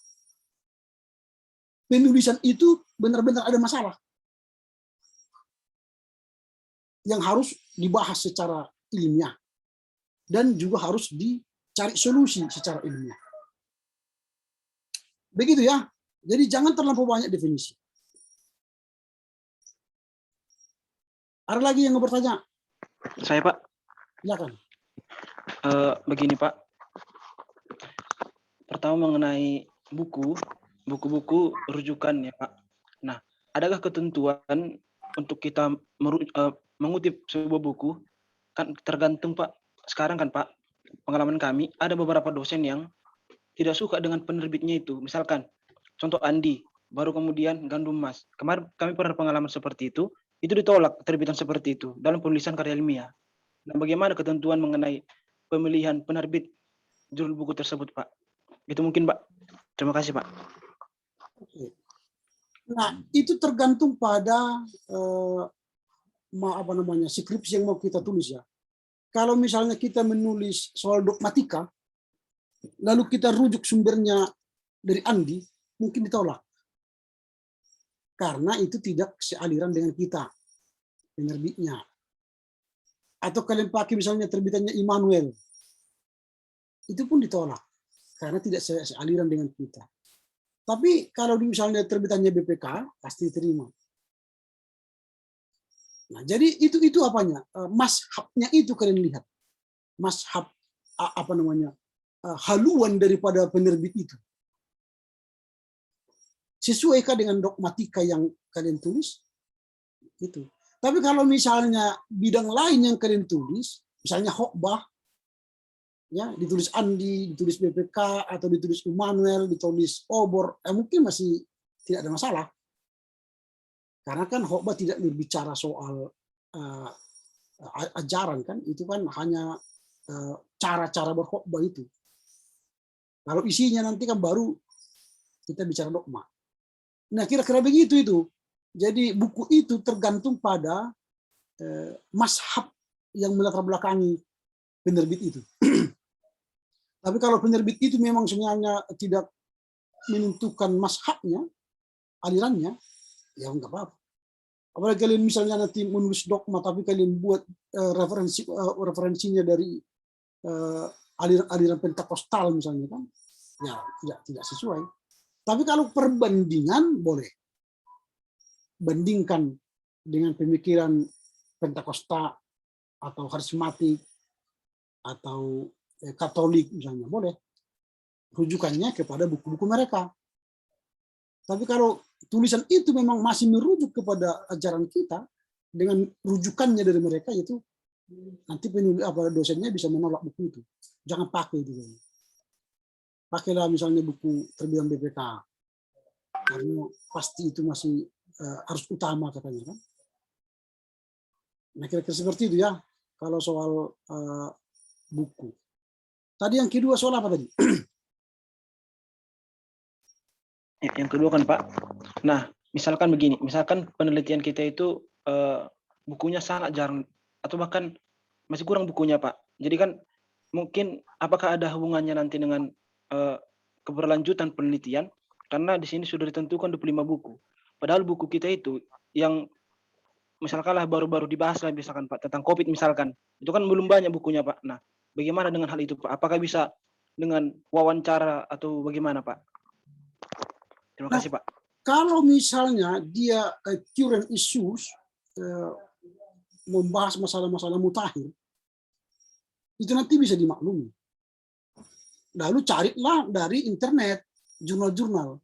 penulisan itu benar-benar ada masalah. Yang harus dibahas secara ilmiah dan juga harus dicari solusi secara ilmiah. Begitu ya. Jadi jangan terlalu banyak definisi. Ada lagi yang mau bertanya? Saya Pak. Silakan. Begini Pak. Pertama mengenai buku-buku rujukan ya Pak. Nah, adakah ketentuan untuk kita mengutip sebuah buku? Kan tergantung Pak. Sekarang kan Pak, pengalaman kami ada beberapa dosen yang tidak suka dengan penerbitnya itu. Misalkan contoh Andi, baru kemudian Gandum Mas. Kemarin kami pernah pengalaman seperti itu ditolak terbitan seperti itu dalam penulisan karya ilmiah. Nah, bagaimana ketentuan mengenai pemilihan penerbit judul buku tersebut, Pak? Itu mungkin, Pak. Terima kasih, Pak. Nah, itu tergantung pada skripsi yang mau kita tulis ya. Kalau misalnya kita menulis soal dogmatika, lalu kita rujuk sumbernya dari Andi, mungkin ditolak. Karena itu tidak sealiran dengan kita, penerbitnya. Atau kalian pakai misalnya terbitannya Immanuel, itu pun ditolak karena tidak sealiran dengan kita. Tapi kalau misalnya terbitannya BPK pasti diterima. Nah, jadi itu apanya? Mazhabnya itu kalian lihat. Mazhab apa namanya? Haluan daripada penerbit itu. Sesuaikah dengan dogmatika yang kalian tulis? Itu. Tapi kalau misalnya bidang lain yang kalian tulis, misalnya khotbah, ya ditulis Andi, ditulis BPK, atau ditulis Immanuel, ditulis Obor, mungkin masih tidak ada masalah. Karena kan khotbah tidak berbicara soal ajaran kan, itu kan hanya cara-cara berkhotbah itu. Kalau isinya nanti kan baru kita bicara dogma. Nah, kira-kira begitu itu. Jadi buku itu tergantung pada mazhab yang melatar belakangi penerbit itu. Tapi kalau penerbit itu memang sebenarnya tidak menentukan mazhabnya, alirannya, ya enggak apa-apa. Apalagi kalian misalnya nanti menulis dogma, tapi kalian buat referensinya dari aliran Pentakostal misalnya kan, ya tidak sesuai. Tapi kalau perbandingan boleh. Bandingkan dengan pemikiran Pentakosta atau karismatik atau Katolik misalnya, boleh. Rujukannya kepada buku-buku mereka. Tapi kalau tulisan itu memang masih merujuk kepada ajaran kita dengan rujukannya dari mereka, itu nanti penulis dosennya bisa menolak buku itu. Jangan pakai itu. Pakailah misalnya buku terbitan BPK, karena pasti itu masih harus utama katanya kan. Nah, kira-kira seperti itu ya kalau soal buku. Tadi yang kedua soal apa tadi? Yang kedua kan Pak, nah misalkan begini, misalkan penelitian kita itu bukunya sangat jarang atau bahkan masih kurang bukunya Pak. Jadi kan mungkin apakah ada hubungannya nanti dengan keberlanjutan penelitian, karena di sini sudah ditentukan 25 buku. Padahal buku kita itu yang misalkan lah baru-baru dibahas lah misalkan Pak tentang COVID misalkan, itu kan belum banyak bukunya Pak. Nah, bagaimana dengan hal itu Pak? Apakah bisa dengan wawancara atau bagaimana Pak? Terima kasih Pak. Kalau misalnya dia current issues, membahas masalah-masalah mutakhir, itu nanti bisa dimaklumi. Lalu carilah dari internet, jurnal-jurnal,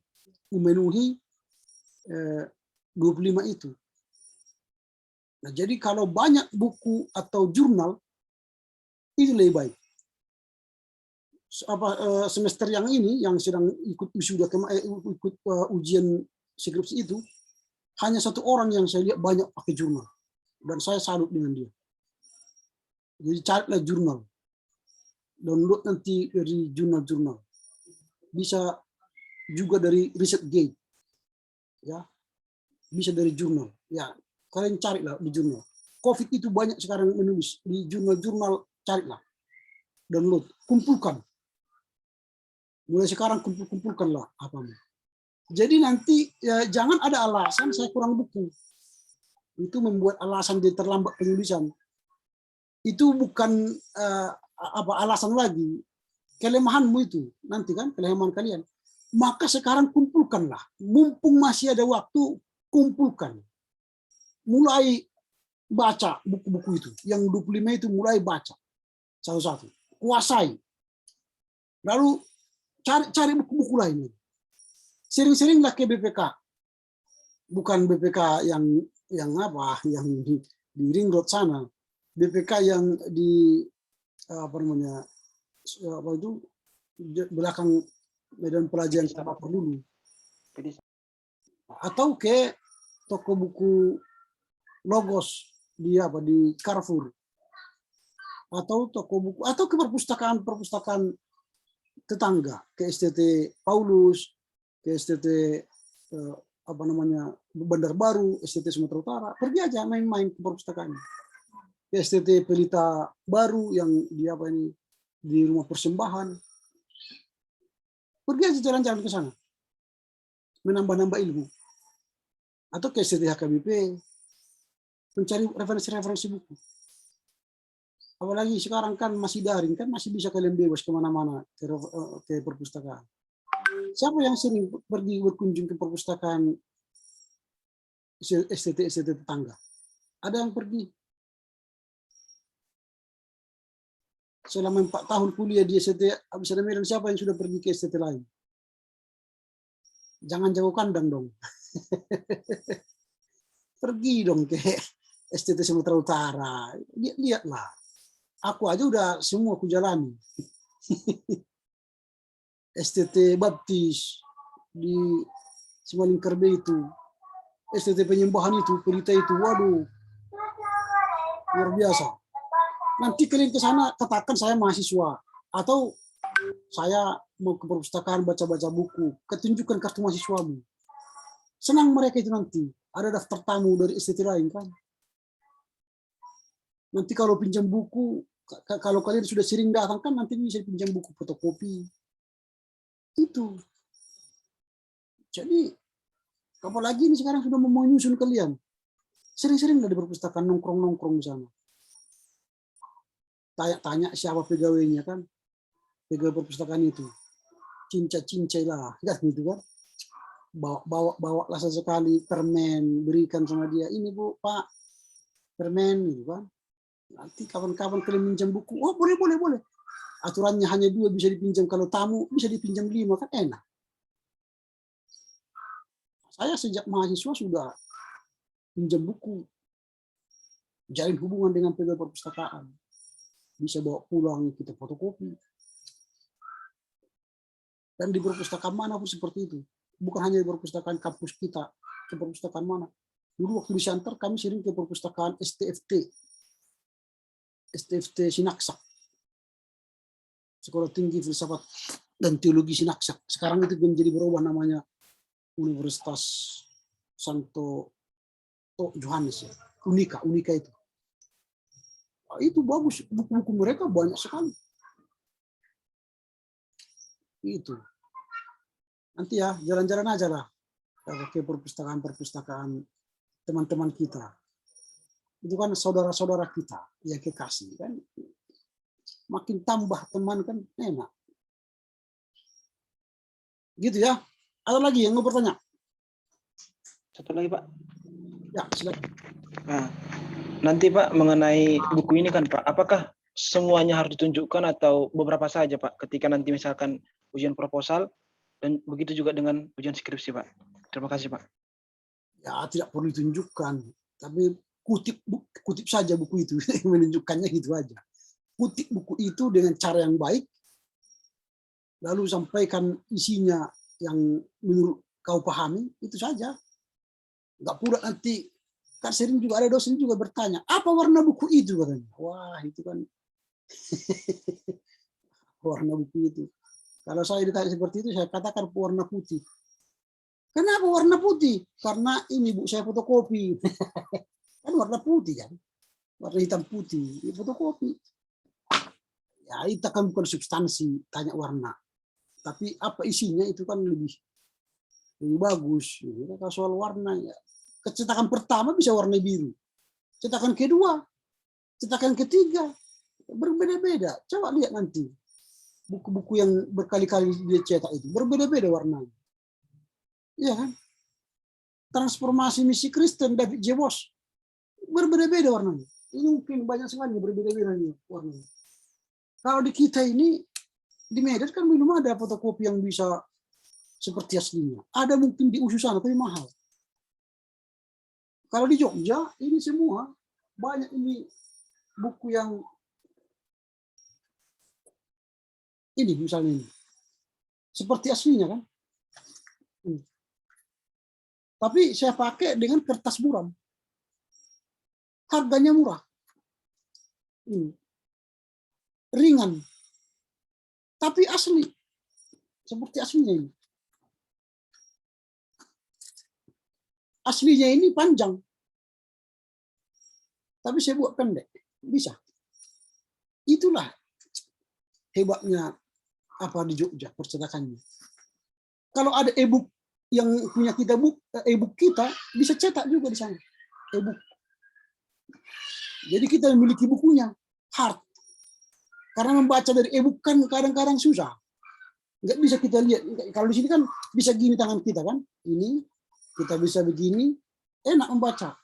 memenuhi 25 itu. Nah, jadi kalau banyak buku atau jurnal, itu lebih baik. Semester yang ini, yang sedang ikut wisuda, ikut ujian skripsi itu, hanya satu orang yang saya lihat banyak pakai jurnal. Dan saya salut dengan dia. Jadi carilah jurnal. Download nanti dari jurnal-jurnal. Bisa juga dari ResearchGate. Ya. Bisa dari jurnal. Ya, kalian carilah di jurnal. COVID itu banyak sekarang menulis di jurnal-jurnal, carilah. Download, kumpulkan. Mulai sekarang kumpulkanlah apa. Jadi nanti ya, jangan ada alasan saya kurang buku. Itu membuat alasan dia terlambat penulisan. Itu bukan alasan lagi, kelemahanmu itu nanti kan, kelemahan kalian. Maka sekarang kumpulkanlah, mumpung masih ada waktu, kumpulkan. Mulai baca buku-buku itu, yang 25 itu mulai baca satu-satu, kuasai. Lalu cari buku-buku lain. Sering-seringlah ke BPK, bukan BPK yang di Ring Road sana, BPK yang di belakang medan pelajaran sama dulu, atau ke toko buku Logos di Carrefour, atau toko buku, atau ke perpustakaan tetangga, ke STT Paulus, ke STT Bandar Baru, STT Sumatera Utara, pergi aja main-main ke perpustakaan. STT Pelita Baru yang di Rumah Persembahan. Pergi aja jalan-jalan ke sana. Menambah-nambah ilmu. Atau ke STT HKBP, mencari referensi-referensi buku. Apalagi sekarang kan masih daring, kan masih bisa kalian bebas kemana-mana ke perpustakaan. Siapa yang sering pergi berkunjung ke perpustakaan STT tetangga? Ada yang pergi? Selama 4 tahun kuliah di STT Abisada Medan, siapa yang sudah pergi ke STT lain? Jangan jauh kandang dong. Pergi dong ke STT Sumatera Utara. Lihatlah. Aku aja udah semua aku jalani. STT Baptis di Simalingkarbe itu, STT Penyembahan itu, Pelita itu, waduh, luar biasa. Nanti kalian ke sana katakan saya mahasiswa, atau saya mau ke perpustakaan baca-baca buku, ketunjukkan kartu mahasiswamu. Senang mereka itu nanti, ada daftar tamu dari STT lain kan. Nanti kalau pinjam buku, kalau kalian sudah sering datang kan nanti bisa pinjam buku fotokopi. Itu. Jadi, apalagi ini sekarang sudah mau menyusun kalian. Sering-seringlah di perpustakaan nongkrong-nongkrong di sana. Tanya-tanya siapa pegawainya kan. Pegawai perpustakaan itu. Cincai lah, kan gitu kan. Bawa lah sesekali permen, berikan sama dia. Ini Bu, Pak, permen gitu kan. Nanti kawan-kawan kalian minjam buku, oh boleh. Aturannya hanya 2 bisa dipinjam, kalau tamu bisa dipinjam 5, kan enak. Saya sejak mahasiswa sudah pinjam buku, jalin hubungan dengan pegawai perpustakaan. Bisa bawa pulang, kita fotokopi. Dan di perpustakaan mana pun seperti itu. Bukan hanya di perpustakaan kampus kita, ke perpustakaan mana. Dulu waktu di Siantar kami sering ke perpustakaan STFT Sinaksak, Sekolah Tinggi Filsafat dan Teologi Sinaksak. Sekarang itu menjadi berubah namanya Universitas Santo Johannes ya. Unika itu. Itu bagus, buku-buku mereka banyak sekali. Itu. Nanti ya jalan-jalan aja lah ke perpustakaan teman-teman kita. Itu kan saudara-saudara kita yang kekasih kan, makin tambah teman kan enak. Gitu ya. Ada lagi yang mau bertanya? Satu lagi Pak. Ya, silakan. Nah, nanti Pak mengenai buku ini kan Pak, apakah semuanya harus ditunjukkan atau beberapa saja Pak ketika nanti misalkan ujian proposal, dan begitu juga dengan ujian skripsi Pak? Terima kasih Pak. Ya, tidak perlu ditunjukkan, tapi kutip saja buku itu, menunjukkannya gitu aja. Kutip buku itu dengan cara yang baik, lalu sampaikan isinya yang menurut kau pahami, itu saja. Enggak pula nanti, kan sering juga ada dosen juga bertanya, apa warna buku itu katanya. Wah, itu kan warna buku itu. Kalau saya ditanya seperti itu, saya katakan warna putih. Kenapa warna putih? Karena ini Bu, saya fotokopi. Kan warna putih kan, warna hitam putih, fotokopi. Ya itu kan bukan substansi, tanya warna, tapi apa isinya itu kan lebih bagus. Kalau soal warna ya, cetakan pertama bisa warna biru, cetakan kedua, cetakan ketiga berbeda-beda. Coba lihat nanti buku-buku yang berkali-kali dia cetak itu berbeda-beda warnanya. Iya kan? Transformasi Misi Kristen David J. Walsh berbeda-beda warnanya. Ini mungkin banyak sekali berbeda-beda warnanya. Kalau di kita ini, di Medan kan belum ada fotokopi yang bisa seperti aslinya. Ada mungkin di USU sana, tapi mahal. Kalau di Jogja, ini semua banyak ini buku yang ini misalnya ini. Seperti aslinya kan. Tapi saya pakai dengan kertas buram. Harganya murah. Ringan. Tapi asli. Seperti aslinya ini. Aslinya ini panjang. Tapi saya buat pendek. Bisa. Itulah hebatnya apa di Jogja percetakannya. Kalau ada e-book yang punya kita e-book kita bisa cetak juga di sana. E-book. Jadi kita memiliki bukunya hard. Karena membaca dari e-book kan kadang-kadang susah. Nggak bisa kita lihat. Kalau di sini kan bisa gini tangan kita kan. Ini kita bisa begini. Enak membaca.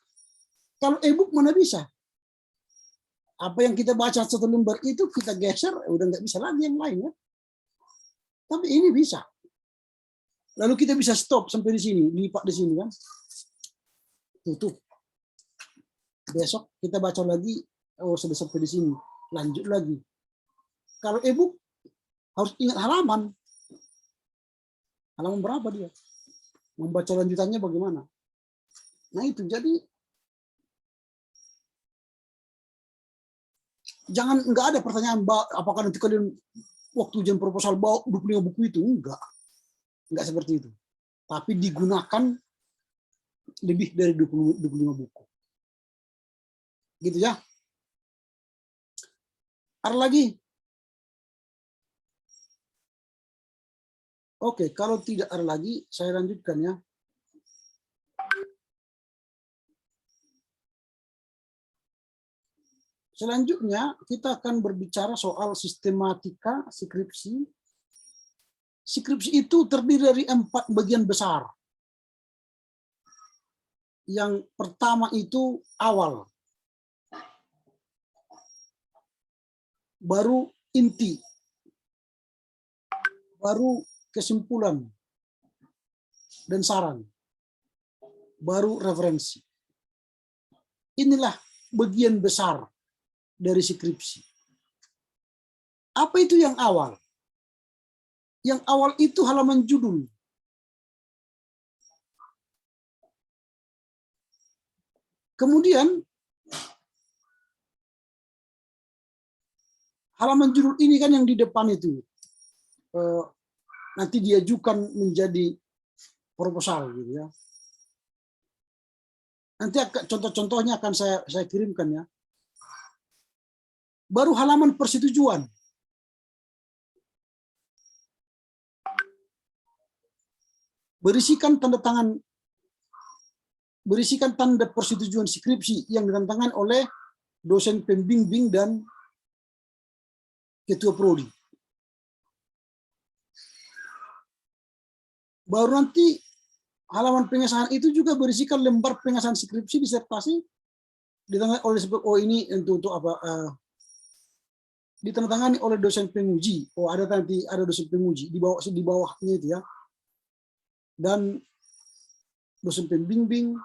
Kalau e-book mana bisa. Apa yang kita baca satu lembar itu kita geser, udah nggak bisa lagi yang lain ya. Tapi ini bisa. Lalu kita bisa stop sampai di sini, lipat di sini kan. Tutup. Besok kita baca lagi, oh sudah sampai di sini. Lanjut lagi. Kalau e-book harus ingat halaman. Halaman berapa dia? Membaca lanjutannya bagaimana? Nah itu, jadi jangan, nggak ada pertanyaan apakah nanti kalian waktu ujian proposal bawa 25 buku itu. Enggak seperti itu. Tapi digunakan lebih dari 25 buku. Gitu ya. Ada lagi? Oke, kalau tidak ada lagi, saya lanjutkan ya. Selanjutnya, kita akan berbicara soal sistematika skripsi. Skripsi itu terdiri dari 4 bagian besar. Yang pertama itu awal. Baru inti. Baru kesimpulan dan saran. Baru referensi. Inilah bagian besar dari skripsi. Apa itu yang awal? Yang awal itu halaman judul. Kemudian halaman judul ini kan yang di depan itu nanti diajukan menjadi proposal gitu ya. Nanti contoh-contohnya akan saya kirimkan ya. Baru halaman persetujuan. Berisikan tanda tangan, berisikan tanda persetujuan skripsi yang ditandatangan oleh dosen pembimbing dan ketua prodi. Baru nanti halaman pengesahan itu juga berisikan lembar pengesahan skripsi disertasi ditandatangani oleh ini untuk apa? Ditandatangani oleh dosen penguji. Oh ada nanti ada dosen penguji di bawahnya itu ya. Dan dosen pembimbing,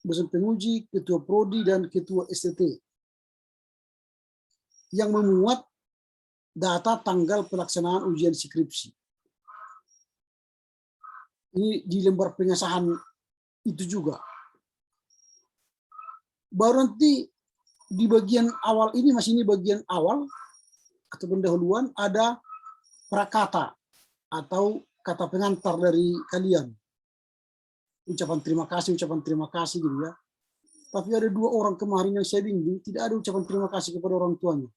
dosen penguji, ketua prodi dan ketua STT yang memuat data tanggal pelaksanaan ujian skripsi. Ini di lembar pengesahan itu juga. Baru nanti di bagian awal ini, masih ini bagian awal atau pendahuluan, ada prakata atau kata pengantar dari kalian. Ucapan terima kasih gitu ya. Tapi ada 2 orang kemarin yang saya bimbing, tidak ada ucapan terima kasih kepada orang tuanya.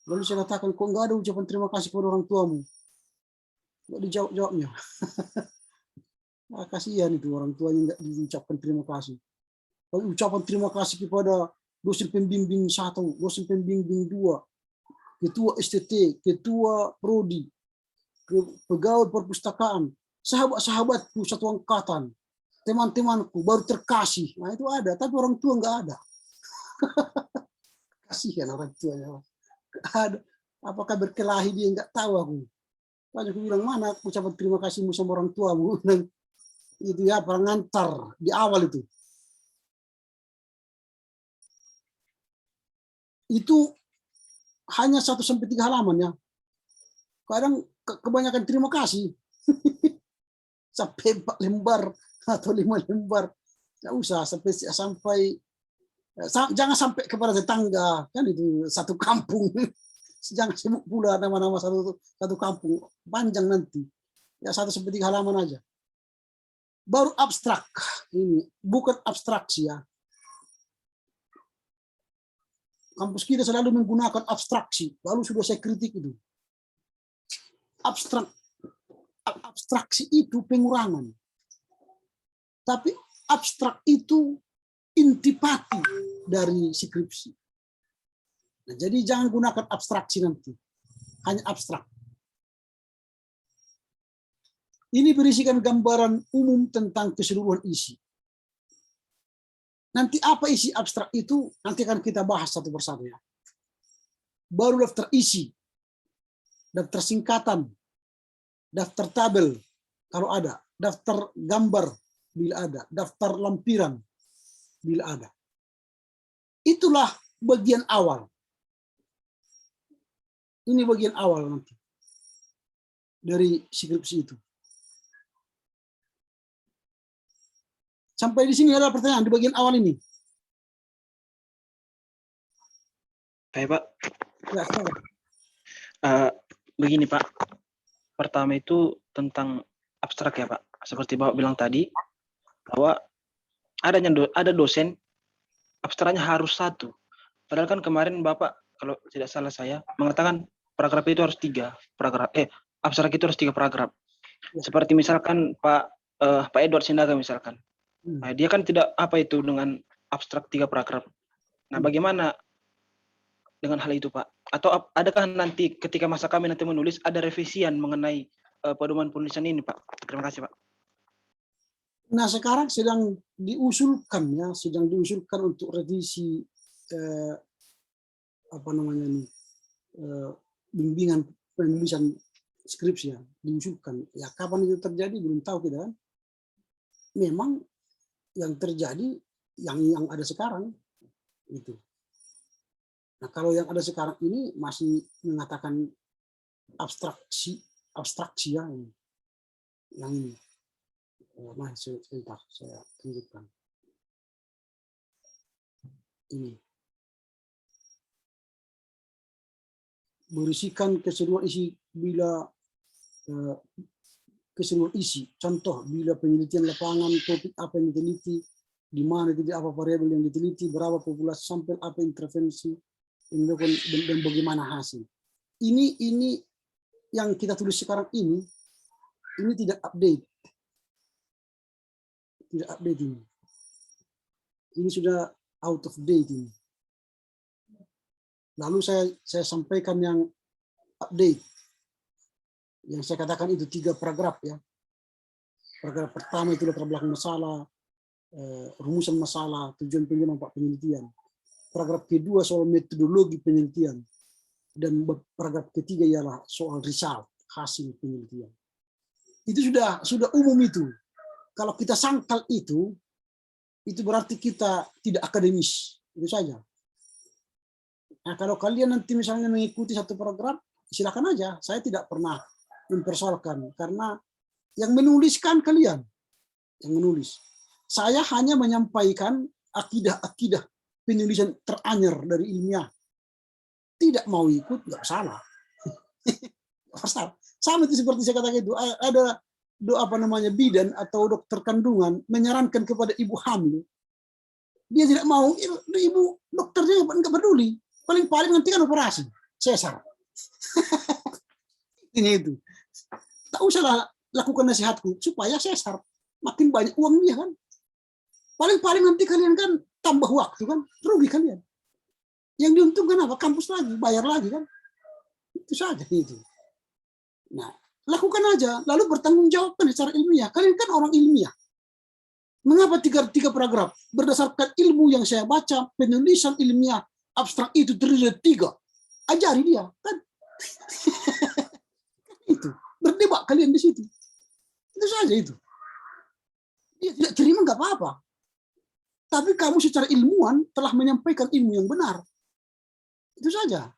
Lalu saya katakan, kok nggak ada ucapan terima kasih kepada orang tuamu? Nggak dijawab-jawabnya. Nah, kasihan itu orang tuanya nggak diucapkan terima kasih. Lalu ucapan terima kasih kepada dosen pembimbing 1, dosen pembimbing 2, ketua STT, ketua prodi, pegawai perpustakaan, sahabat-sahabatku satu angkatan, teman-temanku baru terkasih. Nah itu ada, tapi orang tua nggak ada. Kasihan orang tuanya. Ada. Apakah berkelahi dia nggak tahu aku. Lalu aku bilang, mana ucapan terima kasihmu sama orang tuamu? Itu ya, pengantar di awal itu. Itu hanya 1-3 halaman ya. Kadang kebanyakan terima kasih. Sampai 4 lembar atau 5 lembar. Nggak usah sampai jangan sampai kepada tetangga, kan itu satu kampung. Jangan sebut pula nama-nama satu kampung, panjang nanti. Ya 1-3 halaman aja. Baru abstrak. Ini bukan abstraksi ya. Kampus kita selalu menggunakan abstraksi, lalu sudah saya kritik itu. Abstraksi itu pengurangan. Tapi abstrak itu intipati dari skripsi. Nah, jadi jangan gunakan abstraksi nanti, hanya abstrak. Ini berisikan gambaran umum tentang keseluruhan isi. Nanti apa isi abstrak itu nanti akan kita bahas satu persatu ya. Baru daftar isi, daftar singkatan, daftar tabel kalau ada, daftar gambar bila ada, daftar lampiran bila ada. Itulah bagian awal. Ini bagian awal nanti dari skripsi itu. Sampai di sini ada pertanyaan di bagian awal ini. Baik, Pak. Ya, silakan. Begini, Pak. Pertama itu tentang abstrak ya, Pak. Seperti Bapak bilang tadi, bahwa ada dosen, abstraknya harus 1. Padahal kan kemarin Bapak, kalau tidak salah saya, mengatakan paragraf itu harus 3 paragraf. Abstrak itu harus 3 paragraf. Ya. Seperti misalkan Pak Edward Sinaga misalkan. Nah, dia kan tidak apa itu dengan abstrak 3 paragraf. Nah, bagaimana dengan hal itu, Pak? Atau adakah nanti ketika masa kami nanti menulis ada revisian mengenai pedoman penulisan ini, Pak? Terima kasih, Pak. Nah, sekarang sedang diusulkan untuk revisi bimbingan penulisan skripsi ya, diusulkan. Ya, kapan itu terjadi belum tahu kita kan. Memang yang terjadi yang ada sekarang itu. Nah, kalau yang ada sekarang ini masih mengatakan abstraksi ya yang ini. Nah, sebentar saya tunjukkan. Ini. Berisikan keseluruhan isi bila keseluruhan isi. Contoh, bila penelitian lapangan, topik apa yang diteliti, di mana titik apa variabel yang diteliti, berapa populasi sampel, apa intervensi, dan bagaimana hasil. Ini yang kita tulis sekarang ini tidak update. Tidak update ini. Ini sudah out of date ini. Lalu saya sampaikan yang update. Yang saya katakan itu 3 paragraf ya. Paragraf pertama itu latar belakang masalah, rumusan masalah, tujuan penelitian. Paragraf kedua soal metodologi penelitian. Dan paragraf ketiga ialah soal result, hasil penelitian. Itu sudah umum itu. Kalau kita sangkal itu berarti kita tidak akademis. Itu saja. Nah, kalau kalian nanti misalnya mengikuti satu paragraf, silakan aja. Saya tidak pernah mempersoalkan karena yang menuliskan kalian, yang menulis. Saya hanya menyampaikan akidah penulisan teranyar dari ilmiah. Tidak mau ikut nggak salah. Sama itu seperti saya katakan itu ada bidan atau dokter kandungan menyarankan kepada ibu hamil. Dia tidak mau, ibu dokternya nggak peduli. Paling nanti kan operasi, sesar. Ini itu. Tak usah lakukan nasihatku supaya sesar. Makin banyak uang dia kan. Paling nanti kalian kan tambah waktu kan, rugi kalian. Yang diuntungkan apa? Kampus lagi, bayar lagi kan. Itu saja itu. Nah, lakukan aja, lalu bertanggung jawabkan secara ilmiah. Kalian kan orang ilmiah. Mengapa 3 paragraf? Berdasarkan ilmu yang saya baca, penulisan ilmiah abstrak itu terdiri dari 3. Ajari dia, kan? Itu. Berdebat kalian di situ. Itu saja itu. Dia tidak terima nggak apa-apa. Tapi kamu secara ilmuwan telah menyampaikan ilmu yang benar. Itu saja.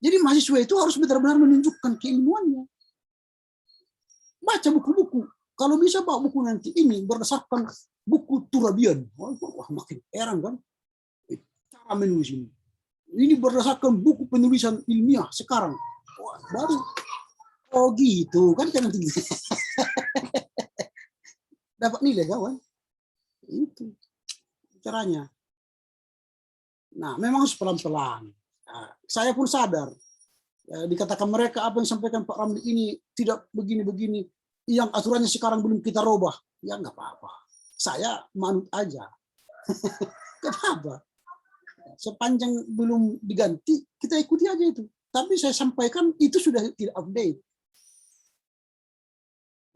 Jadi mahasiswa itu harus benar-benar menunjukkan keilmuannya. Baca buku-buku. Kalau bisa bawa buku nanti ini berdasarkan buku Turabian. Wah, makin heran kan? Cara menulis ini. Ini berdasarkan buku penulisan ilmiah sekarang. Wah, baru. Oh gitu kan nanti dapat nilai kawan. Itu caranya. Nah, memang harus pelan-pelan. Nah, saya pun sadar. Dikatakan mereka apa yang disampaikan Pak Ramli ini tidak begini-begini. Yang aturannya sekarang belum kita robah. Ya nggak apa-apa. Saya manut aja. Nggak apa-apa. sepanjang belum diganti, kita ikuti aja itu. Tapi saya sampaikan itu sudah tidak update.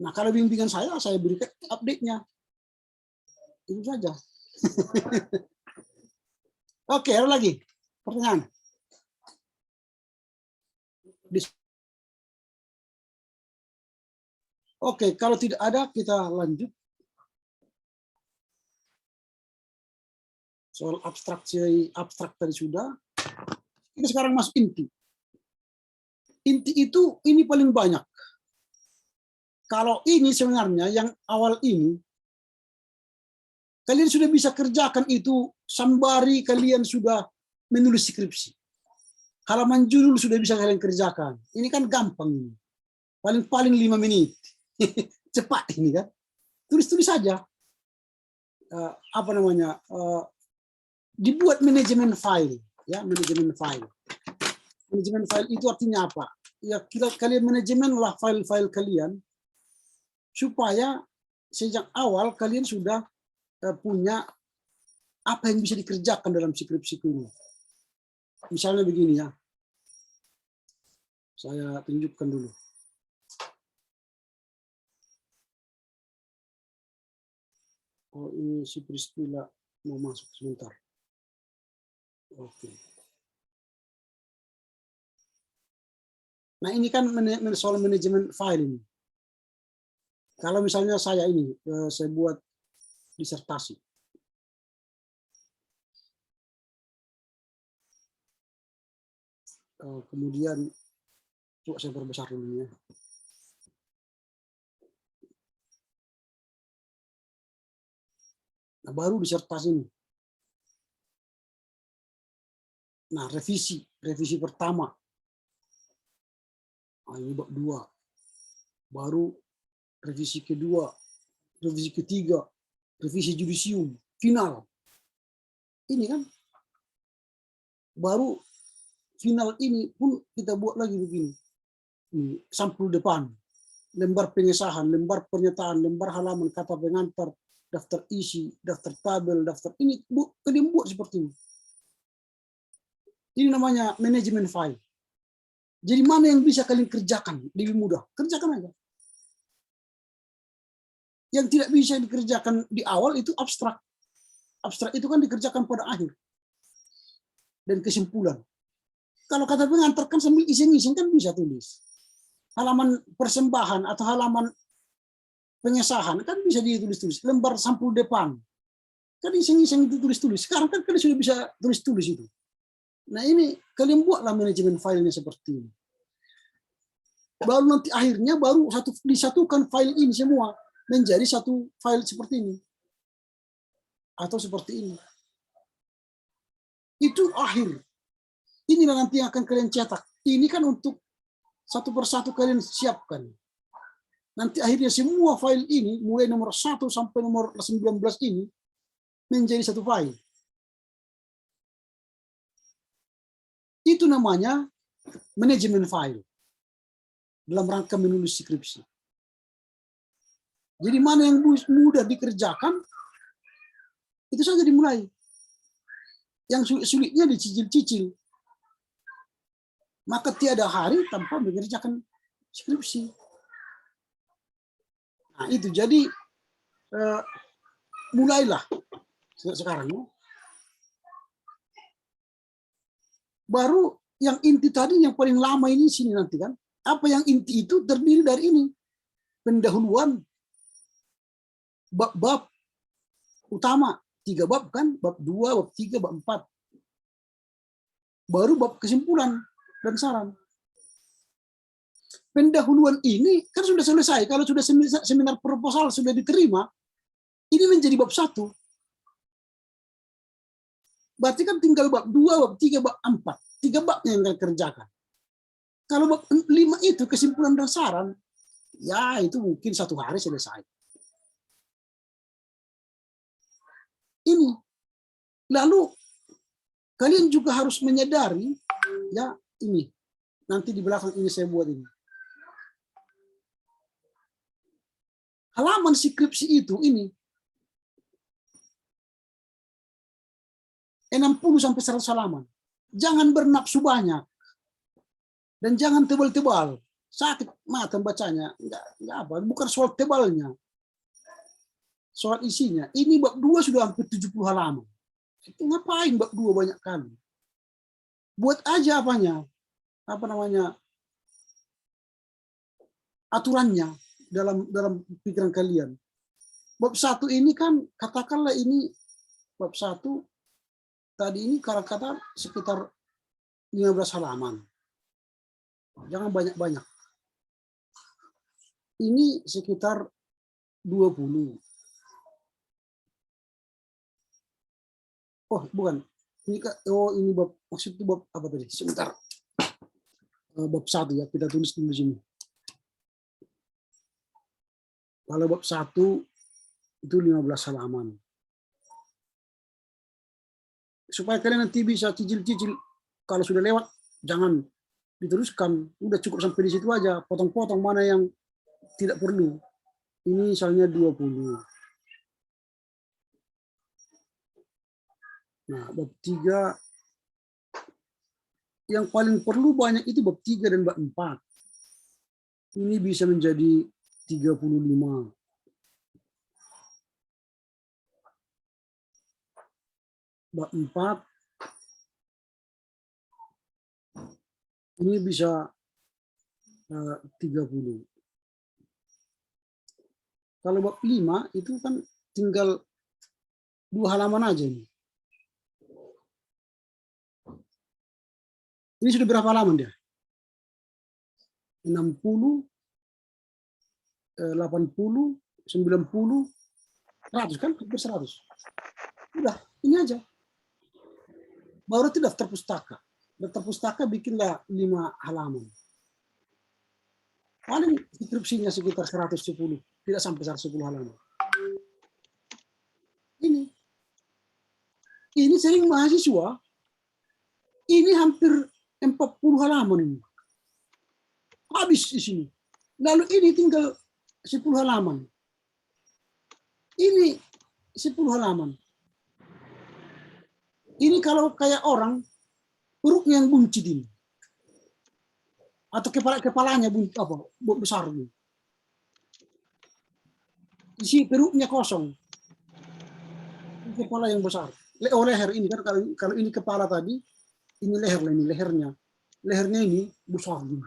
Nah, kalau bimbingan saya berikan update-nya. Itu saja. Oke, ada lagi pertanyaan? Oke, kalau tidak ada, kita lanjut. Soal abstrak tadi sudah. Kita sekarang masuk inti. Inti itu ini paling banyak. Kalau ini sebenarnya yang awal ini, kalian sudah bisa kerjakan itu sembari kalian sudah menulis skripsi. Halaman judul sudah bisa kalian kerjakan. Ini kan gampang ini. Paling 5 menit. Cepat ini kan. Tulis-tulis saja. Dibuat manajemen file, ya, manajemen file. Manajemen file itu artinya apa? Ya, kalian manajemenlah file-file kalian supaya sejak awal kalian sudah punya apa yang bisa dikerjakan dalam skripsi ini. Misalnya begini ya. Saya tunjukkan dulu. Oh, ini si Priscilla mau masuk sebentar. Oke. Nah, ini kan soal manajemen file ini. Kalau misalnya saya buat disertasi. Kemudian coba saya perbesar dulu ya. Nah, baru disertasi ini. Nah, revisi pertama. Nah, ini bab 2. Baru revisi kedua, revisi ketiga, revisi judisium, final. Ini kan baru final ini pun kita buat lagi begini. Sampul depan, lembar pengesahan, lembar pernyataan, lembar halaman, kata pengantar, daftar isi, daftar tabel, daftar ini kalian buat seperti ini. Ini namanya manajemen file. Jadi mana yang bisa kalian kerjakan lebih mudah? Kerjakan aja. Yang tidak bisa dikerjakan di awal itu abstrak. Abstrak itu kan dikerjakan pada akhir. Dan kesimpulan. Kalau kata pengantar kan sambil iseng-iseng kan bisa tulis. Halaman persembahan atau halaman pengesahan kan bisa ditulis-tulis. Lembar sampul depan. Kan iseng-iseng itu tulis-tulis. Sekarang kan kalian sudah bisa tulis-tulis itu. Nah, ini kalian buatlah manajemen filenya seperti ini. Baru nanti akhirnya disatukan file ini semua menjadi satu file seperti ini. Atau seperti ini. Itu akhir. Inilah nanti yang akan kalian cetak. Ini kan untuk satu persatu kalian siapkan. Nanti akhirnya semua file ini, mulai nomor 1 sampai nomor 19 ini, menjadi satu file. Itu namanya manajemen file dalam rangka menulis skripsi. Jadi mana yang mudah dikerjakan, itu saja dimulai. Yang sulit-sulitnya dicicil-cicil. Maka tiada hari tanpa mengerjakan skripsi. Nah, itu jadi mulailah sekarang. Baru yang inti tadi yang paling lama ini sini nanti kan. Apa yang inti itu terdiri dari ini. Pendahuluan bab-bab utama. 3 bab kan. Bab 2, bab 3, bab 4. Baru bab kesimpulan dan saran. Pendahuluan ini kan sudah selesai. Kalau sudah seminar proposal sudah diterima, ini menjadi bab 1. Berarti kan tinggal bab 2, bab 3, bab 4. 3 bab yang akan kerjakan. Kalau bab 5 itu kesimpulan dan saran, ya itu mungkin 1 hari selesai. Ini. Lalu kalian juga harus menyadari, ya ini. Nanti di belakang ini saya buat ini. Halaman skripsi itu ini. 60 sampai 100 halaman. Jangan bernafsu banyak. Dan jangan tebal-tebal. Sakit mata bacanya. Enggak apa, bukan soal tebalnya. Soal isinya. Ini bab 2 sudah hampir 70 halaman. Itu ngapain bab 2 banyak kali? Buat aja aturannya dalam pikiran kalian. Bab 1 ini kan katakanlah ini bab 1 tadi ini kata sekitar 15 halaman. Jangan banyak-banyak. Ini sekitar 20. Oh, bukan. Ini bab maksud itu bab apa tadi? Sebentar. Bab 1 ya, kita tulis di sini. Kalau bab 1 itu 15 halaman. Supaya kalian nanti bisa cicil-cicil. Kalau sudah lewat, jangan diteruskan. Udah cukup sampai di situ aja. Potong-potong mana yang tidak perlu. Ini misalnya 20. Nah, bab 3 yang paling perlu banyak itu bab 3 dan bab 4. Ini bisa menjadi 35. Bab 4 ini bisa 30. Kalau bab 5 itu kan tinggal 2 halaman aja ini. Ini sudah berapa halaman dia? 60, 80, 90, 100 kan? Hampir 100. Udah, ini aja. Baru itu daftar pustaka. Daftar pustaka bikinlah 5 halaman. Paling deskripsinya sekitar 110, tidak sampai 110 halaman. Ini sering mahasiswa, ini hampir 40 halaman ini. Habis di sini. Lalu ini tinggal 10 halaman. Ini 10 halaman. Ini kalau kayak orang, perutnya yang buncit ini. Atau kepalanya besar ini. Isi perutnya kosong. Kepala yang besar. Leher ini kan kalau ini kepala tadi, ini lehernya. Lehernya ini besar gini.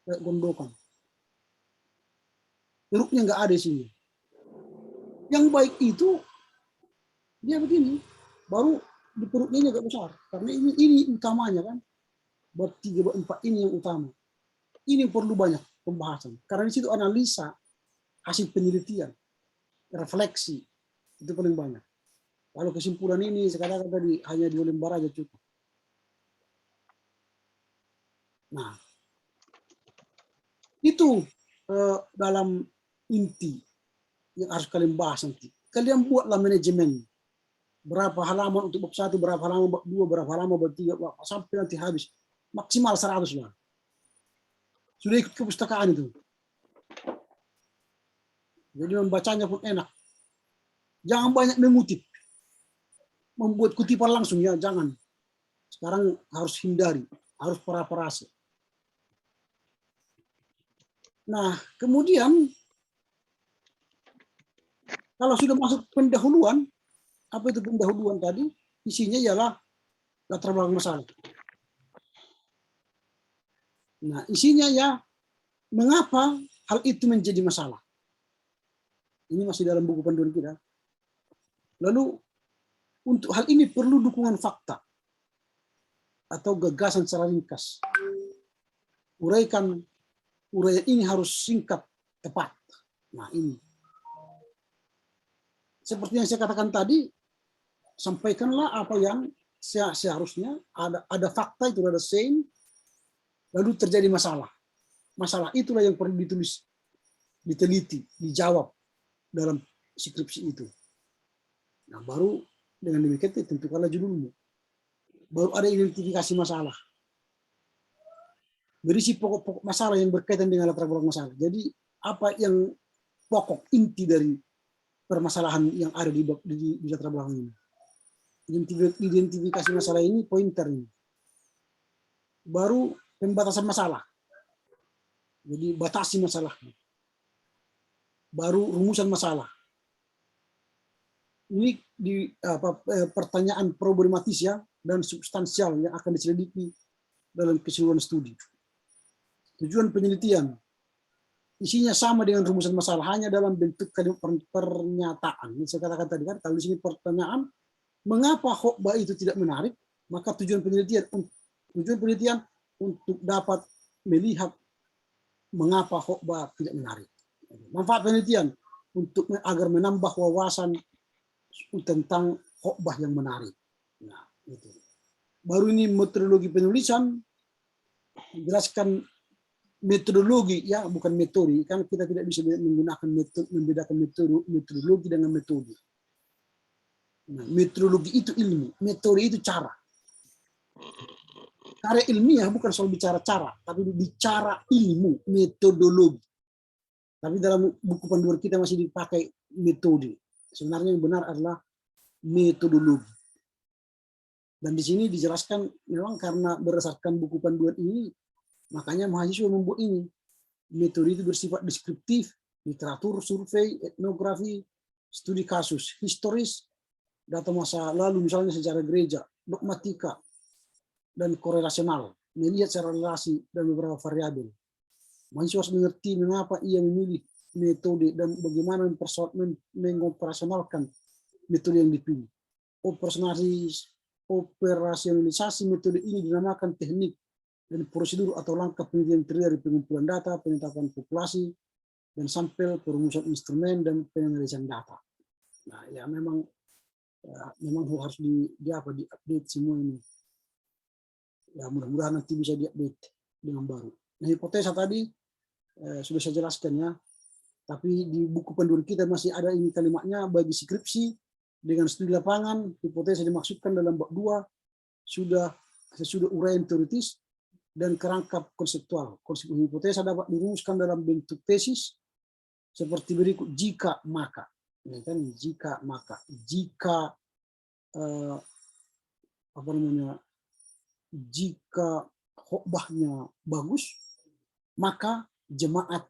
Kayak gondokan. Perutnya nggak ada di sini. Yang baik itu dia begini. Baru di perutnya agak besar. Karena ini utamanya kan. Bab 3, bab 4 ini yang utama. Ini perlu banyak pembahasan. Karena di situ analisa hasil penelitian, refleksi itu paling banyak. Kalau kesimpulan ini sekarang tadi hanya 2 lembar aja cukup. Nah, itu dalam inti yang harus kalian bahas nanti. Kalian buatlah manajemen. Berapa halaman untuk bab 1, berapa halaman bab 2, berapa halaman bab 3, sampai nanti habis. Maksimal 100 lah. Sudah ikut kepustakaan itu. Jadi membacanya pun enak. Jangan banyak mengutip. Membuat kutipan langsung ya, jangan. Sekarang harus hindari, harus parafrase. Nah, kemudian kalau sudah masuk pendahuluan, apa itu pendahuluan tadi? Isinya ialah latar belakang masalah. Nah, isinya ya mengapa hal itu menjadi masalah. Ini masih dalam buku panduan kita. Lalu untuk hal ini perlu dukungan fakta atau gagasan secara ringkas. Uraian ini harus singkat, tepat. Nah, ini. Seperti yang saya katakan tadi, sampaikanlah apa yang seharusnya ada fakta itu ada saying, lalu terjadi masalah. Masalah itulah yang perlu ditulis, diteliti, dijawab dalam skripsi itu. Nah, baru dengan demikian tentukanlah judulmu. Baru ada identifikasi masalah. Berisi pokok-pokok masalah yang berkaitan dengan latar belakang masalah. Jadi apa yang pokok inti dari permasalahan yang ada di latar belakang ini. identifikasi masalah ini pointer ini. Baru pembatasan masalah. Jadi batasi masalah. Baru rumusan masalah. Ini pertanyaan problematis ya dan substansial yang akan diselidiki dalam keseluruhan studi. Tujuan penelitian isinya sama dengan rumusan masalah, hanya dalam bentuk pernyataan. Ini saya katakan tadi kan, kalau di sini pertanyaan, mengapa khotbah itu tidak menarik? Maka tujuan penelitian untuk dapat melihat mengapa khotbah tidak menarik. Manfaat penelitian untuk agar menambah wawasan tentang khotbah yang menarik. Nah, itu. Baru ini metodologi penulisan, menjelaskan metodologi ya, bukan metode. Kan kita tidak bisa menggunakan membedakan metodologi dengan metode. Nah, metodologi itu ilmu, metode itu cara. Karya ilmiah bukan soal bicara cara, tapi bicara ilmu, metodologi. Tapi dalam buku panduan kita masih dipakai metode. Sebenarnya yang benar adalah metodologi. Dan di sini dijelaskan memang karena berdasarkan buku panduan ini, makanya mahasiswa membuat ini. Metode itu bersifat deskriptif, literatur, survei, etnografi, studi kasus, historis, data masa lalu misalnya sejarah gereja, dogmatika, dan korelasional, melihat secara relasi dan beberapa variabel. Mahasiswa harus mengerti mengapa ia memilih metode dan bagaimana mengoperasionalkan metode yang dipilih. Operasionalisasi metode ini dinamakan teknik dan prosedur atau langkah penelitian terdiri dari pengumpulan data, penetapan populasi, dan sampel, perumusan instrumen, dan penganalisan data. Nah, ya memang harus di-update semua ini. Ya mudah-mudahan nanti bisa di-update dengan baru. Nah, hipotesa tadi sudah saya jelaskan ya. Tapi di buku panduan kita masih ada ini kalimatnya, bagi skripsi dengan studi lapangan, hipotesa dimaksudkan dalam bab 2 sesudah uraian teoritis dan kerangka konseptual. Konsep hipotesa dapat dirumuskan dalam bentuk tesis seperti berikut: jika maka. Ini kan jika maka. Jika jika khotbahnya bagus, maka jemaat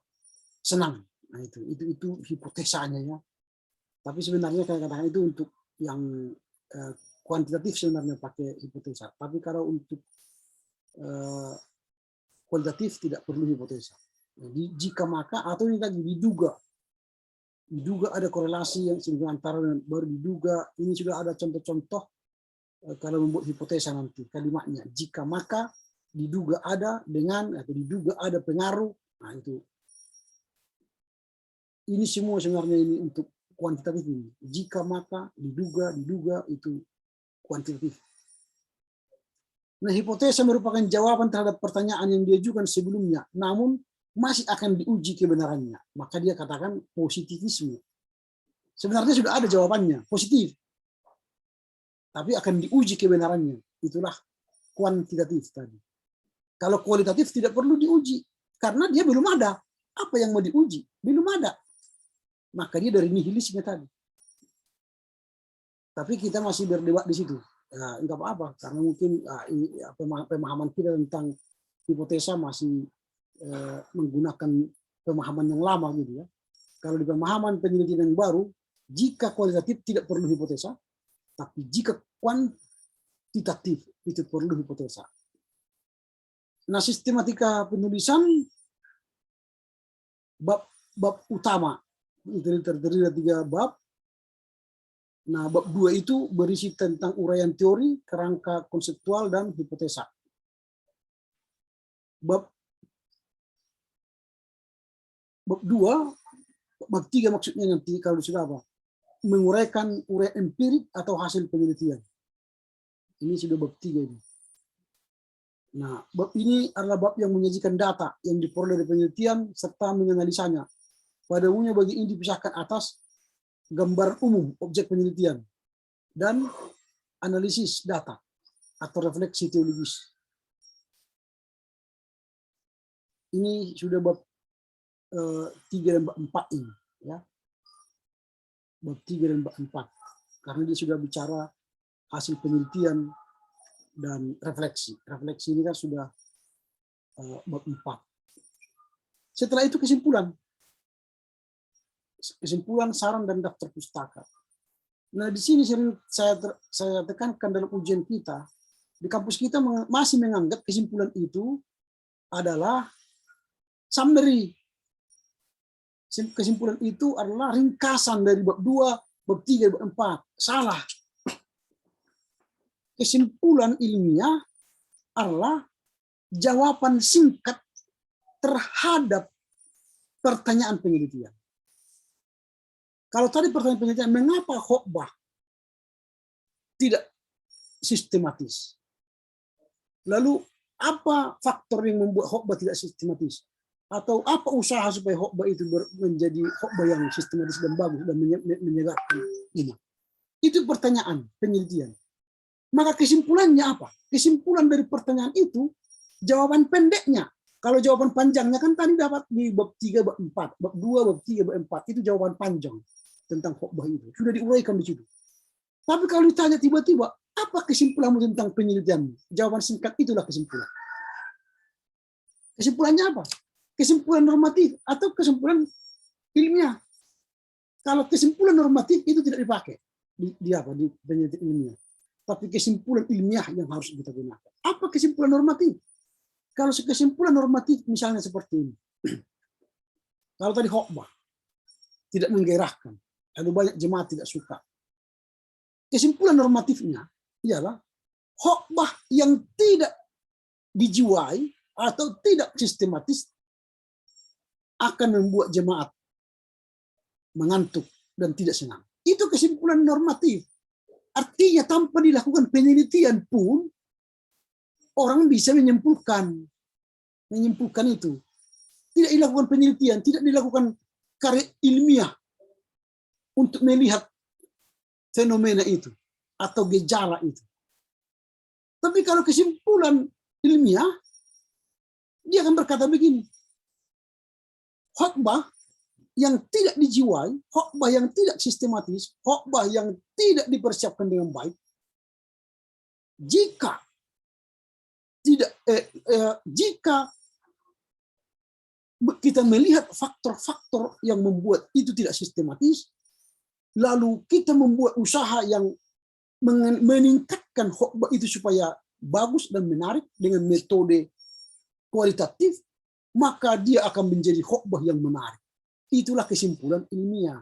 senang. Nah, itu hipotesanya ya. Tapi sebenarnya kadang-kadang itu untuk yang kuantitatif sebenarnya pakai hipotesa. Tapi kalau untuk kualitatif tidak perlu hipotesa. Jadi jika maka, atau ini lagi diduga ada korelasi yang antara baru diduga. Ini sudah ada contoh-contoh kalau membuat hipotesa nanti kalimatnya. Jika maka, diduga ada dengan, atau diduga ada pengaruh. Nah itu. Ini semua sebenarnya ini untuk kuantitatif ini. Jika maka, diduga itu kuantitatif. Nah, hipotesa merupakan jawaban terhadap pertanyaan yang diajukan sebelumnya, namun masih akan diuji kebenarannya. Maka dia katakan positivisme. Sebenarnya sudah ada jawabannya, positif. Tapi akan diuji kebenarannya. Itulah kuantitatif tadi. Kalau kualitatif tidak perlu diuji, karena dia belum ada. Apa yang mau diuji? Belum ada. Maka dia dari nihilisme tadi. Tapi kita masih berdebat di situ. Ya, enggak apa-apa, karena mungkin pemahaman kita tentang hipotesa masih menggunakan pemahaman yang lama gitu ya. Kalau di pemahaman penelitian yang baru, jika kualitatif tidak perlu hipotesa, tapi jika kuantitatif itu perlu hipotesa. Nah, sistematika penulisan bab utama itu terdiri dari 3 bab. Nah, bab 2 itu berisi tentang uraian teori, kerangka konseptual, dan hipotesa. Bab 2, bab 3 maksudnya nanti kalau sudah apa? Menguraikan uraian empirik atau hasil penelitian. Ini sudah bab 3 ini. Nah, bab ini adalah bab yang menyajikan data yang diperoleh dari penelitian serta menganalisanya. Pada umumnya bagi ini dipisahkan atas gambaran umum objek penelitian dan analisis data atau refleksi teologis. Ini sudah bab 3 dan bab 4 ini ya. Bab 3 dan bab 4. Karena dia sudah bicara hasil penelitian dan refleksi. Refleksi ini kan sudah bab 4. Setelah itu kesimpulan, saran dan daftar pustaka. Nah, di sini sering saya tekankan dalam ujian kita, di kampus kita masih menganggap kesimpulan itu adalah summary. Kesimpulan itu adalah ringkasan dari bab 2, bab 3, bab 4. Salah. Kesimpulan ilmiah adalah jawaban singkat terhadap pertanyaan penelitian. Kalau tadi pertanyaan penelitian, mengapa khotbah tidak sistematis? Lalu apa faktor yang membuat khotbah tidak sistematis? Atau apa usaha supaya khotbah itu menjadi khotbah yang sistematis dan bagus dan menyegarkan ini? Itu pertanyaan penelitian. Maka kesimpulannya apa? Kesimpulan dari pertanyaan itu jawaban pendeknya. Kalau jawaban panjangnya kan tadi dapat di bab 3, bab 4, bab 2, bab 3, bab 4. Itu jawaban panjang tentang khotbah itu. Sudah diuraikan di situ. Tapi kalau ditanya tiba-tiba, apa kesimpulanmu tentang penelitianmu? Jawaban singkat itulah kesimpulan. Kesimpulannya apa? Kesimpulan normatif atau kesimpulan ilmiah. Kalau kesimpulan normatif itu tidak dipakai di penelitian ilmiah. Tapi kesimpulan ilmiah yang harus kita gunakan. Apa kesimpulan normatif? Kalau kesimpulan normatif misalnya seperti ini. Kalau tadi khotbah tidak menggairahkan, lalu banyak jemaat tidak suka. Kesimpulan normatifnya ialah khotbah yang tidak dijiwai atau tidak sistematis akan membuat jemaat mengantuk dan tidak senang. Itu kesimpulan normatif. Artinya tanpa dilakukan penelitian pun orang bisa menyimpulkan itu. Tidak dilakukan penelitian, tidak dilakukan karya ilmiah untuk melihat fenomena itu atau gejala itu. Tapi kalau kesimpulan ilmiah, dia akan berkata begini, khotbah yang tidak dijiwai, khotbah yang tidak sistematis, khotbah yang tidak dipersiapkan dengan baik, jika kita melihat faktor-faktor yang membuat itu tidak sistematis, lalu kita membuat usaha yang meningkatkan khotbah itu supaya bagus dan menarik dengan metode kualitatif, maka dia akan menjadi khotbah yang menarik. Itulah kesimpulan ilmiah.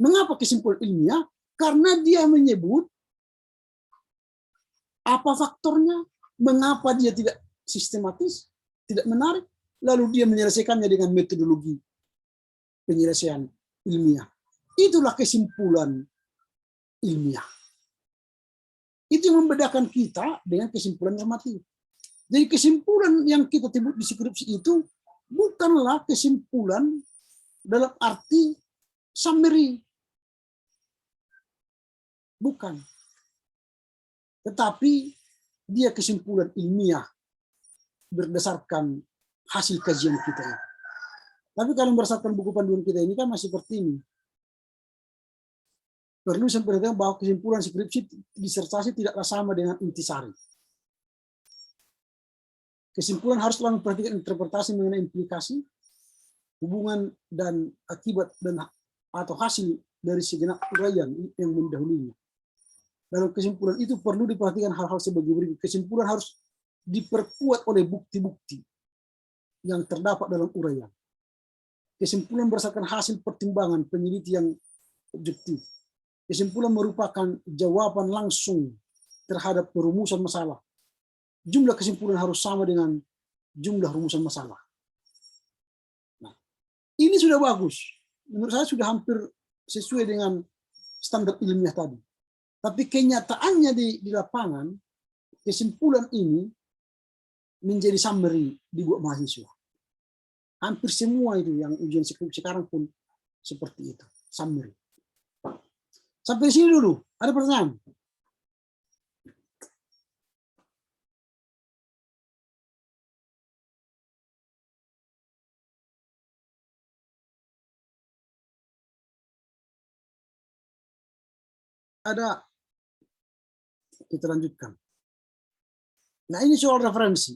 Mengapa kesimpulan ilmiah? Karena dia menyebut apa faktornya, mengapa dia tidak sistematis, tidak menarik, lalu dia menyelesaikannya dengan metodologi penyelesaian ilmiah. Itulah kesimpulan ilmiah. Itu yang membedakan kita dengan kesimpulan normatif. Jadi kesimpulan yang kita sebut di skripsi itu bukanlah kesimpulan dalam arti summary. Bukan. Tetapi dia kesimpulan ilmiah berdasarkan hasil kajian kita. Tapi kalau berdasarkan buku panduan kita ini kan masih seperti ini. Perlu saya perhatikan bahwa kesimpulan skripsi disertasi tidaklah sama dengan intisari. Kesimpulan harus selalu memperhatikan interpretasi mengenai implikasi, hubungan dan akibat dan atau hasil dari segenap uraian yang mendahulunya. Dalam kesimpulan itu perlu diperhatikan hal-hal sebagai berikut. Kesimpulan harus diperkuat oleh bukti-bukti yang terdapat dalam uraian. Kesimpulan berdasarkan hasil pertimbangan penelitian objektif. Kesimpulan merupakan jawaban langsung terhadap perumusan masalah. Jumlah kesimpulan harus sama dengan jumlah rumusan masalah. Nah, ini sudah bagus. Menurut saya sudah hampir sesuai dengan standar ilmiah tadi. Tapi kenyataannya di lapangan, kesimpulan ini menjadi summary di buat mahasiswa. Hampir semua itu yang ujian skripsi sekarang pun seperti itu, summary. Sampai sini dulu, ada pertanyaan? Ada kita lanjutkan. Nah, ini soal referensi.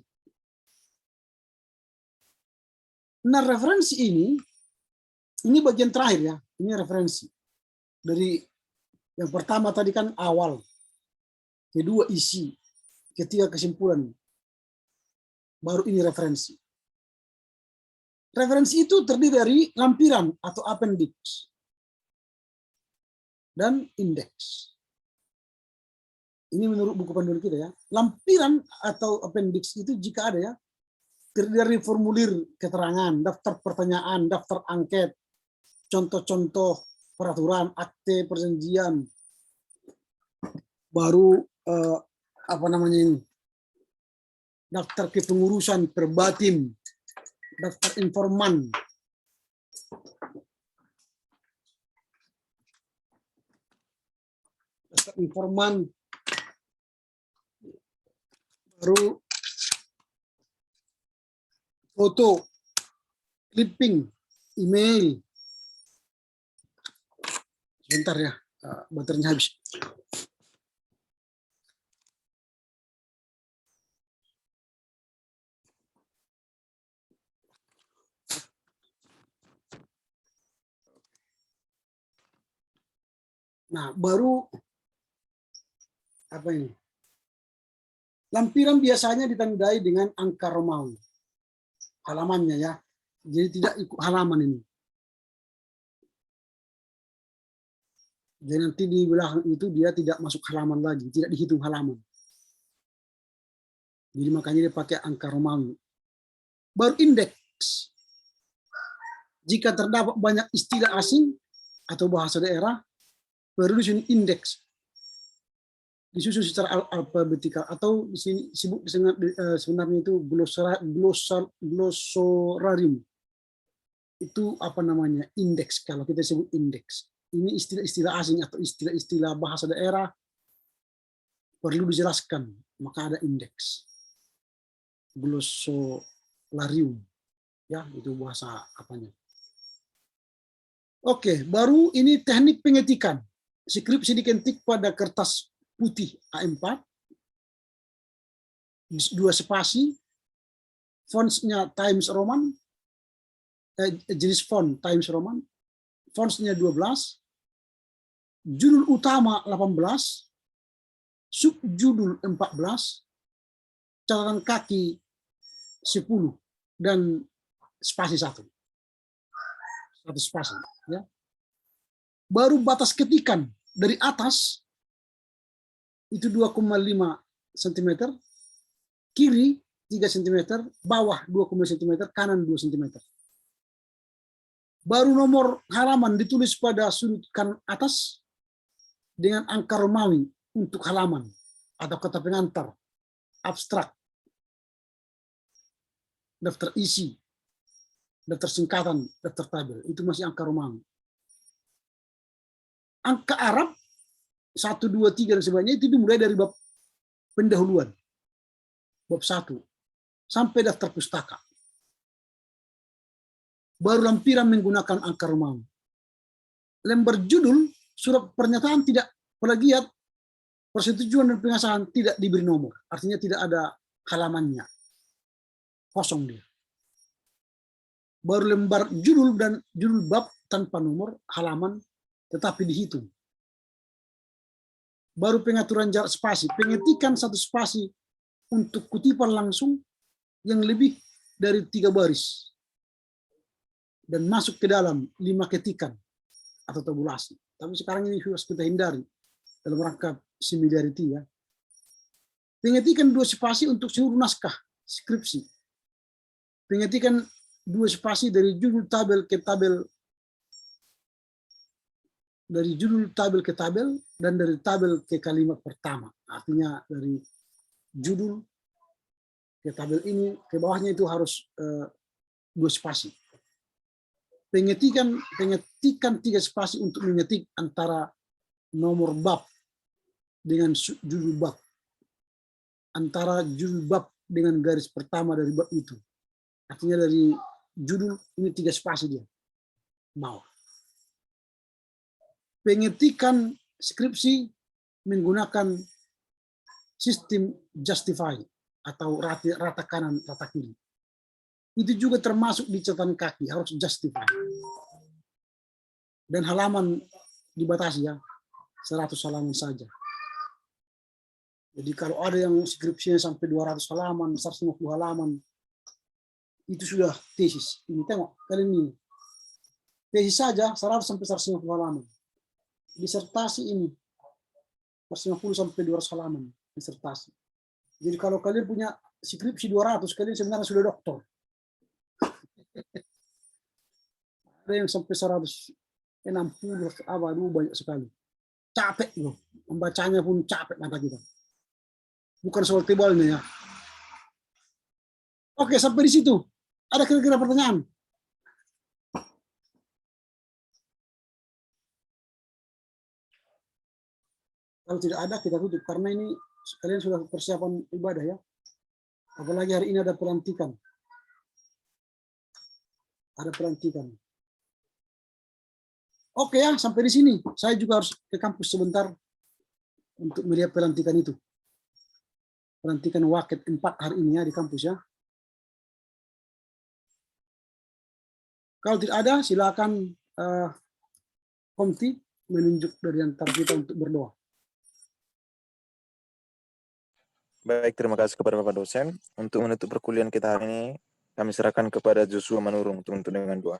Nah, referensi ini bagian terakhir ya. Ini referensi. Dari yang pertama tadi kan awal, kedua isi, ketiga kesimpulan, baru ini referensi. Referensi itu terdiri dari lampiran atau appendix dan indeks. Ini menurut buku panduan kita ya. Lampiran atau appendix itu jika ada ya, terdiri dari formulir keterangan, daftar pertanyaan, daftar angket, contoh-contoh peraturan, akte perjanjian, baru apa namanya ini, daftar kepengurusan perbatin, daftar informan, baru foto, clipping, email. Sebentar ya, baterainya habis. Nah, baru apa ini? Lampiran biasanya ditandai dengan angka Romawi. Halamannya ya. Jadi tidak ikut halaman ini. Jadi nanti di belakang itu dia tidak masuk halaman lagi, tidak dihitung halaman. Jadi makanya dia pakai angka Romawi. Baru indeks. Jika terdapat banyak istilah asing atau bahasa daerah, perlu di sini indeks. Disusun secara alfabetikal atau di sini sibuk sebenarnya itu glossarium. Itu apa namanya? Indeks, kalau kita sebut indeks. Ini istilah-istilah asing atau istilah-istilah bahasa daerah perlu dijelaskan, maka ada indeks. Glossarium. Ya, itu bahasa apanya. Oke, baru ini teknik pengetikan. Skripsi diketik pada kertas putih A4, 2 spasi, fontsnya Times Roman, jenis font Times Roman, fontsnya 12, judul utama 18, subjudul 14, catatan kaki 10, dan spasi 1. 1 spasi. Ya. Baru batas ketikan dari atas itu 2,5 cm, kiri 3 cm, bawah 2,5 cm, kanan 2 cm. Baru nomor halaman ditulis pada sudut kanan atas dengan angka Romawi untuk halaman atau kata pengantar, abstrak, daftar isi, daftar singkatan, daftar tabel. Itu masih angka Romawi. Angka Arab 1, 2, 3 dan sebagainya itu dimulai dari bab pendahuluan, bab 1 sampai daftar pustaka. Baru lampiran menggunakan angka Romawi. Lembar judul surat pernyataan tidak plagiat, persetujuan dan pengesahan tidak diberi nomor, artinya tidak ada halamannya, kosong dia. Baru lembar judul dan judul bab tanpa nomor halaman tetapi dihitung. Baru pengaturan jarak spasi, pengetikan 1 spasi untuk kutipan langsung yang lebih dari 3 baris dan masuk ke dalam 5 ketikan atau tabulasi. Tapi sekarang ini harus kita hindari dalam rangka similarity ya. Pengetikan 2 spasi untuk seluruh naskah skripsi. Pengetikan 2 spasi dari judul tabel ke tabel, dari judul tabel ke tabel, dan dari tabel ke kalimat pertama. Artinya dari judul ke tabel ini, ke bawahnya itu harus 2 spasi. Pengetikan 3 spasi untuk mengetik antara nomor bab dengan judul bab, antara judul bab dengan garis pertama dari bab itu. Artinya dari judul ini 3 spasi dia bawah. Pengetikan skripsi menggunakan sistem justify atau rata kanan, rata kiri. Itu juga termasuk di catatan kaki, harus justify. Dan halaman dibatasi ya, 100 halaman saja. Jadi kalau ada yang skripsinya sampai 200 halaman, 150 halaman, itu sudah tesis. Ini tengok, kalian ini. Tesis saja 100 sampai 150 halaman. Disertasi ini 150 sampai 200 halaman disertasi. Jadi kalau kalian punya skripsi 200, kalian sebenarnya sudah doktor. Ada yang sampai 160, banyak sekali. Capek loh, membacanya pun capek mata kita. Bukan soal tebalnya ya. Oke, sampai di situ. Ada kira-kira pertanyaan? Kalau tidak ada, kita tutup. Karena ini kalian sudah persiapan ibadah ya. Apalagi hari ini ada pelantikan. Ada pelantikan. Oke ya, sampai di sini. Saya juga harus ke kampus sebentar untuk melihat pelantikan itu. Pelantikan waket 4 hari ini ya di kampus ya. Kalau tidak ada, silakan Komti menunjuk dari antara kita untuk berdoa. Baik, terima kasih kepada Bapak dosen. Untuk menutup perkuliahan kita hari ini, kami serahkan kepada Joshua Manurung untuk dengan doa.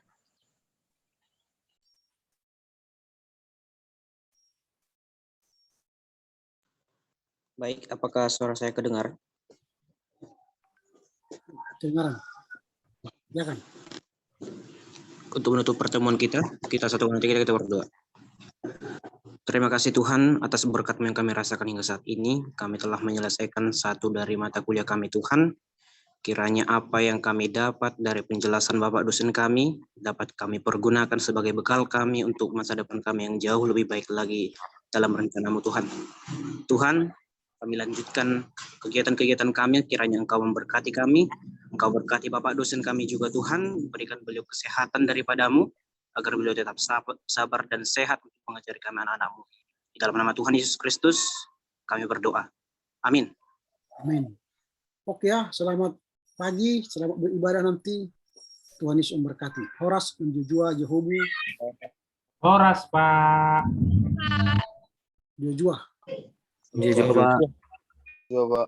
Baik, apakah suara saya kedengar? Dengaran. Ya kan? Untuk menutup pertemuan kita satukan hati kita berdoa. Terima kasih Tuhan atas berkat-Mu yang kami rasakan hingga saat ini. Kami telah menyelesaikan satu dari mata kuliah kami Tuhan. Kiranya apa yang kami dapat dari penjelasan Bapak dosen kami dapat kami pergunakan sebagai bekal kami untuk masa depan kami yang jauh lebih baik lagi dalam rencana-Mu Tuhan. Tuhan, kami lanjutkan kegiatan-kegiatan kami, kiranya Engkau memberkati kami, Engkau berkati Bapak dosen kami juga Tuhan, berikan beliau kesehatan daripada-Mu, agar beliau tetap sabar dan sehat untuk mengajari kami anak-anak-Mu. Di dalam nama Tuhan Yesus Kristus, kami berdoa. Amin. Amin. Oke ya, selamat pagi, selamat beribadah nanti. Tuhan Yesus memberkati. Horas, Menjujua, Jehobu. Horas, Pak. Jujua. Coba. Coba.